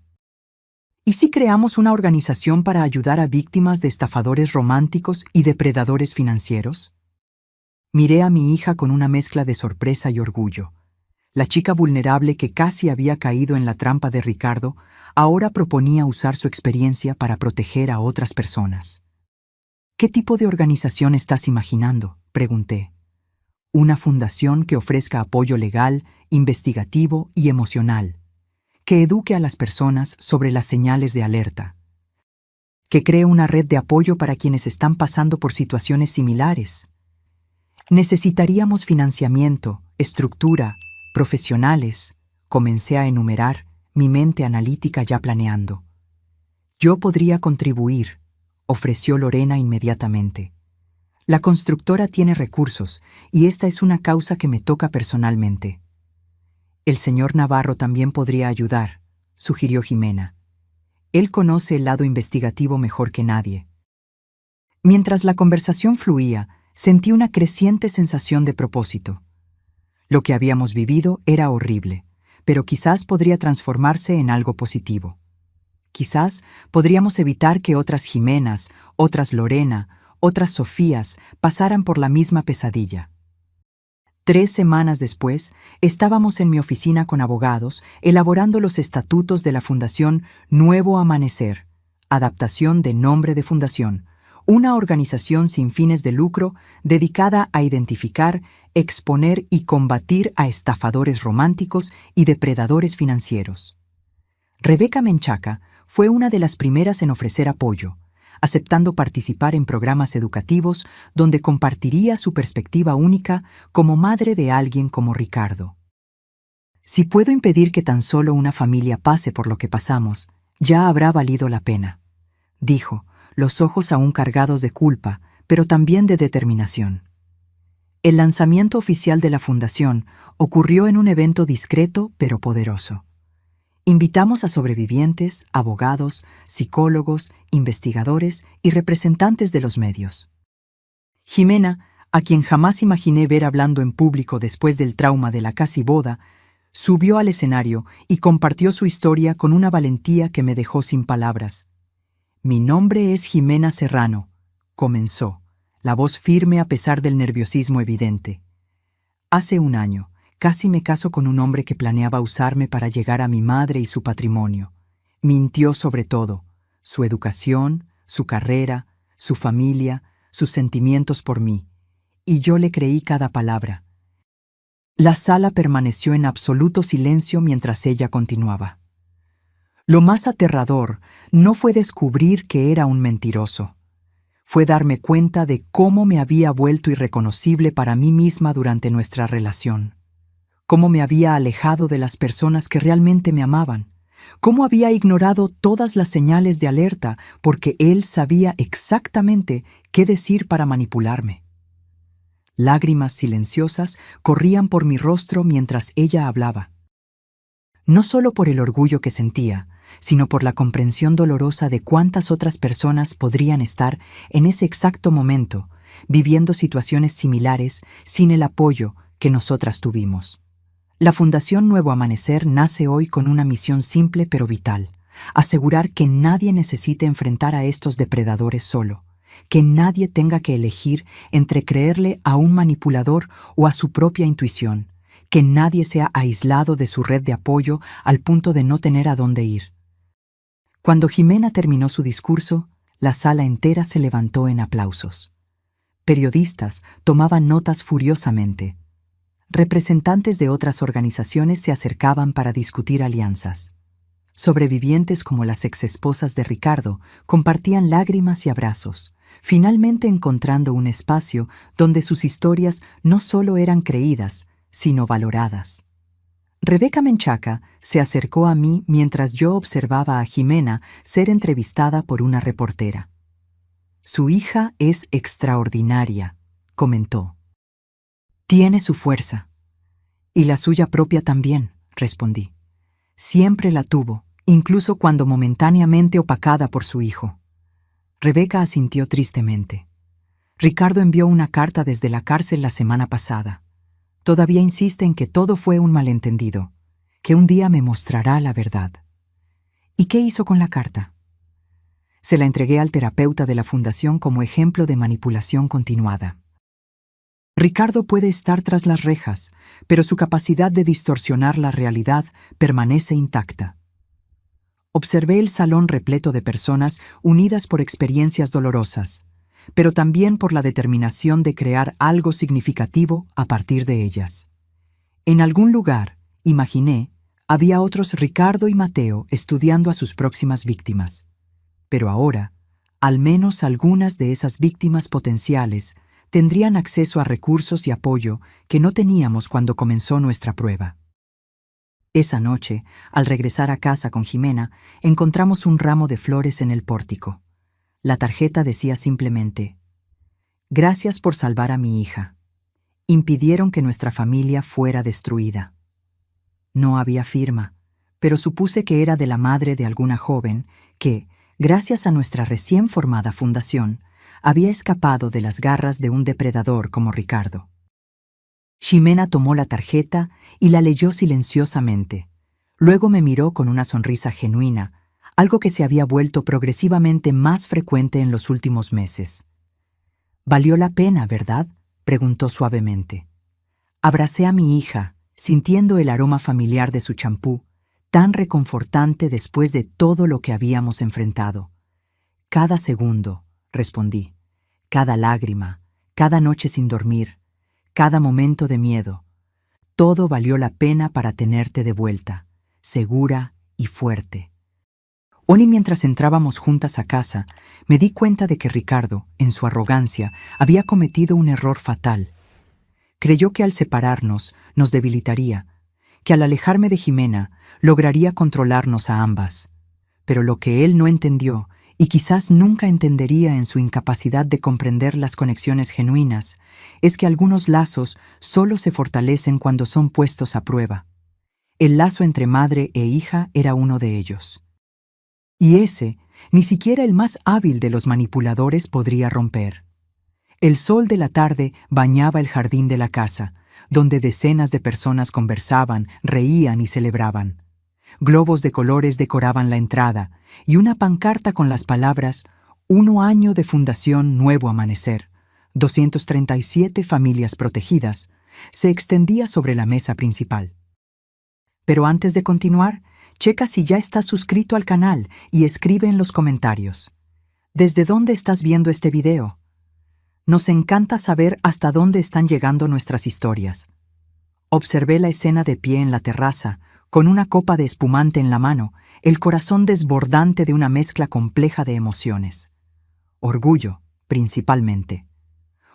¿Y si creamos una organización para ayudar a víctimas de estafadores románticos y depredadores financieros? Miré a mi hija con una mezcla de sorpresa y orgullo. La chica vulnerable que casi había caído en la trampa de Ricardo ahora proponía usar su experiencia para proteger a otras personas. ¿Qué tipo de organización estás imaginando?, pregunté. Una fundación que ofrezca apoyo legal, investigativo y emocional, que eduque a las personas sobre las señales de alerta, que cree una red de apoyo para quienes están pasando por situaciones similares. Necesitaríamos financiamiento, estructura, profesionales, comencé a enumerar, mi mente analítica ya planeando. Yo podría contribuir, ofreció Lorena inmediatamente. La constructora tiene recursos y esta es una causa que me toca personalmente. El señor Navarro también podría ayudar, sugirió Jimena. Él conoce el lado investigativo mejor que nadie. Mientras la conversación fluía, sentí una creciente sensación de propósito. Lo que habíamos vivido era horrible, pero quizás podría transformarse en algo positivo. Quizás podríamos evitar que otras Jimenas, otras Lorena, otras Sofías pasaran por la misma pesadilla. 3 semanas después, estábamos en mi oficina con abogados elaborando los estatutos de la Fundación Nuevo Amanecer, adaptación de nombre de fundación, una organización sin fines de lucro dedicada a identificar, exponer y combatir a estafadores románticos y depredadores financieros. Rebeca Menchaca fue una de las primeras en ofrecer apoyo, aceptando participar en programas educativos donde compartiría su perspectiva única como madre de alguien como Ricardo. Si puedo impedir que tan solo una familia pase por lo que pasamos, ya habrá valido la pena, dijo, los ojos aún cargados de culpa, pero también de determinación. El lanzamiento oficial de la fundación ocurrió en un evento discreto pero poderoso. Invitamos a sobrevivientes, abogados, psicólogos, investigadores y representantes de los medios. Jimena, a quien jamás imaginé ver hablando en público después del trauma de la casi boda, subió al escenario y compartió su historia con una valentía que me dejó sin palabras. «Mi nombre es Jimena Serrano», comenzó, la voz firme a pesar del nerviosismo evidente. «Hace un año, casi me caso con un hombre que planeaba usarme para llegar a mi madre y su patrimonio. Mintió sobre todo, su educación, su carrera, su familia, sus sentimientos por mí, y yo le creí cada palabra». La sala permaneció en absoluto silencio mientras ella continuaba. Lo más aterrador no fue descubrir que era un mentiroso. Fue darme cuenta de cómo me había vuelto irreconocible para mí misma durante nuestra relación. Cómo me había alejado de las personas que realmente me amaban. Cómo había ignorado todas las señales de alerta porque él sabía exactamente qué decir para manipularme. Lágrimas silenciosas corrían por mi rostro mientras ella hablaba. No solo por el orgullo que sentía, sino por la comprensión dolorosa de cuántas otras personas podrían estar en ese exacto momento, viviendo situaciones similares sin el apoyo que nosotras tuvimos. La Fundación Nuevo Amanecer nace hoy con una misión simple pero vital: asegurar que nadie necesite enfrentar a estos depredadores solo, que nadie tenga que elegir entre creerle a un manipulador o a su propia intuición, que nadie sea aislado de su red de apoyo al punto de no tener a dónde ir. Cuando Jimena terminó su discurso, la sala entera se levantó en aplausos. Periodistas tomaban notas furiosamente. Representantes de otras organizaciones se acercaban para discutir alianzas. Sobrevivientes como las exesposas de Ricardo compartían lágrimas y abrazos, finalmente encontrando un espacio donde sus historias no solo eran creídas, sino valoradas. Rebeca Menchaca se acercó a mí mientras yo observaba a Jimena ser entrevistada por una reportera. «Su hija es extraordinaria», comentó. «Tiene su fuerza». «Y la suya propia también», respondí. «Siempre la tuvo, incluso cuando momentáneamente opacada por su hijo». Rebeca asintió tristemente. «Ricardo envió una carta desde la cárcel la semana pasada. Todavía insiste en que todo fue un malentendido, que un día me mostrará la verdad». «¿Y qué hizo con la carta?» «Se la entregué al terapeuta de la fundación como ejemplo de manipulación continuada». Ricardo puede estar tras las rejas, pero su capacidad de distorsionar la realidad permanece intacta. Observé el salón repleto de personas unidas por experiencias dolorosas, pero también por la determinación de crear algo significativo a partir de ellas. En algún lugar, imaginé, había otros Ricardo y Mateo estudiando a sus próximas víctimas. Pero ahora, al menos algunas de esas víctimas potenciales tendrían acceso a recursos y apoyo que no teníamos cuando comenzó nuestra prueba. Esa noche, al regresar a casa con Jimena, encontramos un ramo de flores en el pórtico. La tarjeta decía simplemente: «Gracias por salvar a mi hija. Impidieron que nuestra familia fuera destruida». No había firma, pero supuse que era de la madre de alguna joven que, gracias a nuestra recién formada fundación, había escapado de las garras de un depredador como Ricardo. Jimena tomó la tarjeta y la leyó silenciosamente. Luego me miró con una sonrisa genuina, algo que se había vuelto progresivamente más frecuente en los últimos meses. «Valió la pena, ¿verdad?», preguntó suavemente. Abracé a mi hija, sintiendo el aroma familiar de su champú, tan reconfortante después de todo lo que habíamos enfrentado. «Cada segundo», respondí, «cada lágrima, cada noche sin dormir, cada momento de miedo, todo valió la pena para tenerte de vuelta, segura y fuerte». Hoy, mientras entrábamos juntas a casa, me di cuenta de que Ricardo, en su arrogancia, había cometido un error fatal. Creyó que al separarnos nos debilitaría, que al alejarme de Jimena lograría controlarnos a ambas. Pero lo que él no entendió, y quizás nunca entendería en su incapacidad de comprender las conexiones genuinas, es que algunos lazos solo se fortalecen cuando son puestos a prueba. El lazo entre madre e hija era uno de ellos. Y ese, ni siquiera el más hábil de los manipuladores podría romper. El sol de la tarde bañaba el jardín de la casa, donde decenas de personas conversaban, reían y celebraban. Globos de colores decoraban la entrada, y una pancarta con las palabras «1 año de fundación Nuevo Amanecer, 237 familias protegidas», se extendía sobre la mesa principal. Pero antes de continuar, checa si ya estás suscrito al canal y escribe en los comentarios. ¿Desde dónde estás viendo este video? Nos encanta saber hasta dónde están llegando nuestras historias. Observé la escena de pie en la terraza, con una copa de espumante en la mano, el corazón desbordante de una mezcla compleja de emociones. Orgullo, principalmente.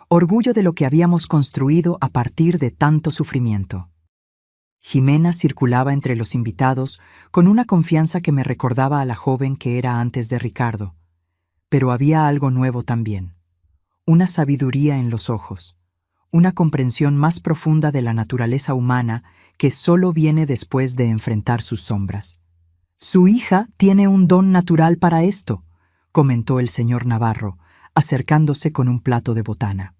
Orgullo de lo que habíamos construido a partir de tanto sufrimiento. Jimena circulaba entre los invitados con una confianza que me recordaba a la joven que era antes de Ricardo. Pero había algo nuevo también. Una sabiduría en los ojos, una comprensión más profunda de la naturaleza humana que solo viene después de enfrentar sus sombras. «Su hija tiene un don natural para esto», comentó el señor Navarro, acercándose con un plato de botana.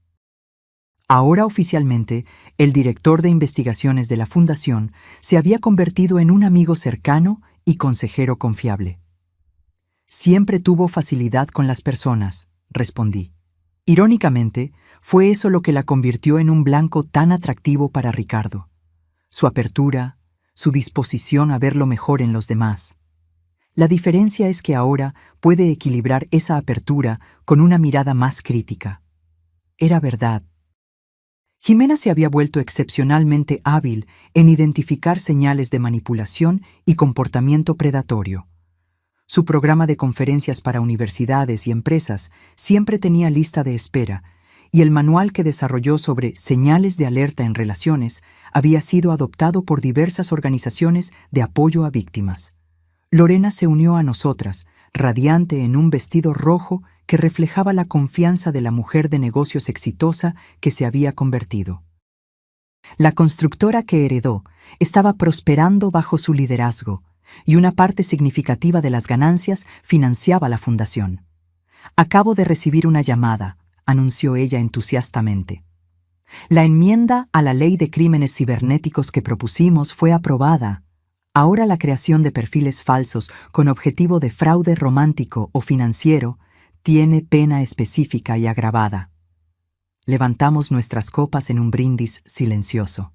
Ahora oficialmente, el director de investigaciones de la Fundación se había convertido en un amigo cercano y consejero confiable. «Siempre tuvo facilidad con las personas», respondí. Irónicamente, fue eso lo que la convirtió en un blanco tan atractivo para Ricardo. Su apertura, su disposición a ver lo mejor en los demás. La diferencia es que ahora puede equilibrar esa apertura con una mirada más crítica. Era verdad. Jimena se había vuelto excepcionalmente hábil en identificar señales de manipulación y comportamiento predatorio. Su programa de conferencias para universidades y empresas siempre tenía lista de espera, y el manual que desarrolló sobre señales de alerta en relaciones había sido adoptado por diversas organizaciones de apoyo a víctimas. Lorena se unió a nosotras, radiante en un vestido rojo que reflejaba la confianza de la mujer de negocios exitosa que se había convertido. La constructora que heredó estaba prosperando bajo su liderazgo, y una parte significativa de las ganancias financiaba la fundación. «Acabo de recibir una llamada», anunció ella entusiastamente. «La enmienda a la ley de crímenes cibernéticos que propusimos fue aprobada. Ahora la creación de perfiles falsos con objetivo de fraude romántico o financiero tiene pena específica y agravada». Levantamos nuestras copas en un brindis silencioso.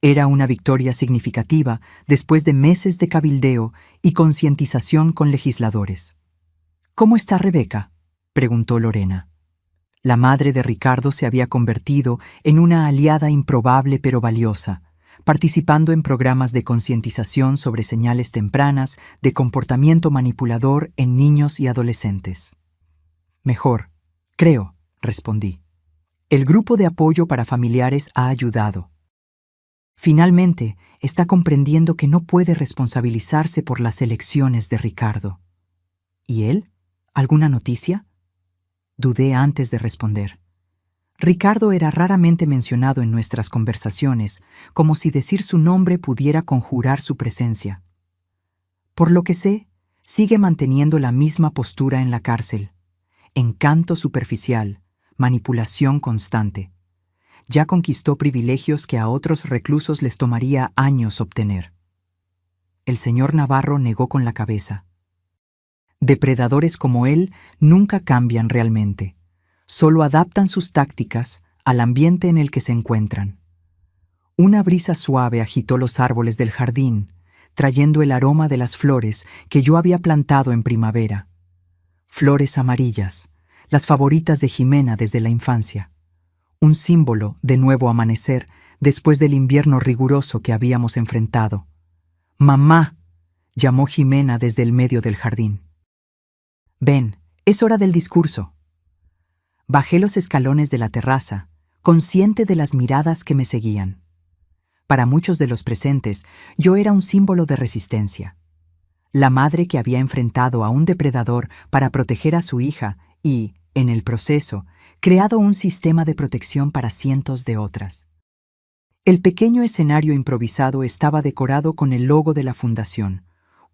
Era una victoria significativa después de meses de cabildeo y concientización con legisladores. «¿Cómo está Rebeca?», preguntó Lorena. La madre de Ricardo se había convertido en una aliada improbable pero valiosa, participando en programas de concientización sobre señales tempranas de comportamiento manipulador en niños y adolescentes. «Mejor, creo», respondí. «El grupo de apoyo para familiares ha ayudado. Finalmente, está comprendiendo que no puede responsabilizarse por las elecciones de Ricardo». «¿Y él? ¿Alguna noticia?». Dudé antes de responder. Ricardo era raramente mencionado en nuestras conversaciones, como si decir su nombre pudiera conjurar su presencia. Por lo que sé, sigue manteniendo la misma postura en la cárcel. Encanto superficial, manipulación constante. Ya conquistó privilegios que a otros reclusos les tomaría años obtener. El señor Navarro negó con la cabeza. Depredadores como él nunca cambian realmente. Solo adaptan sus tácticas al ambiente en el que se encuentran. Una brisa suave agitó los árboles del jardín, trayendo el aroma de las flores que yo había plantado en primavera. Flores amarillas, las favoritas de Jimena desde la infancia. Un símbolo de nuevo amanecer después del invierno riguroso que habíamos enfrentado. «Mamá», llamó Jimena desde el medio del jardín. «Ven, es hora del discurso». Bajé los escalones de la terraza, consciente de las miradas que me seguían. Para muchos de los presentes, yo era un símbolo de resistencia. La madre que había enfrentado a un depredador para proteger a su hija y, en el proceso, creado un sistema de protección para cientos de otras. El pequeño escenario improvisado estaba decorado con el logo de la fundación,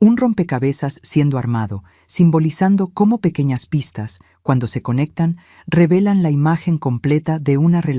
un rompecabezas siendo armado, simbolizando cómo pequeñas pistas, cuando se conectan, revelan la imagen completa de una relación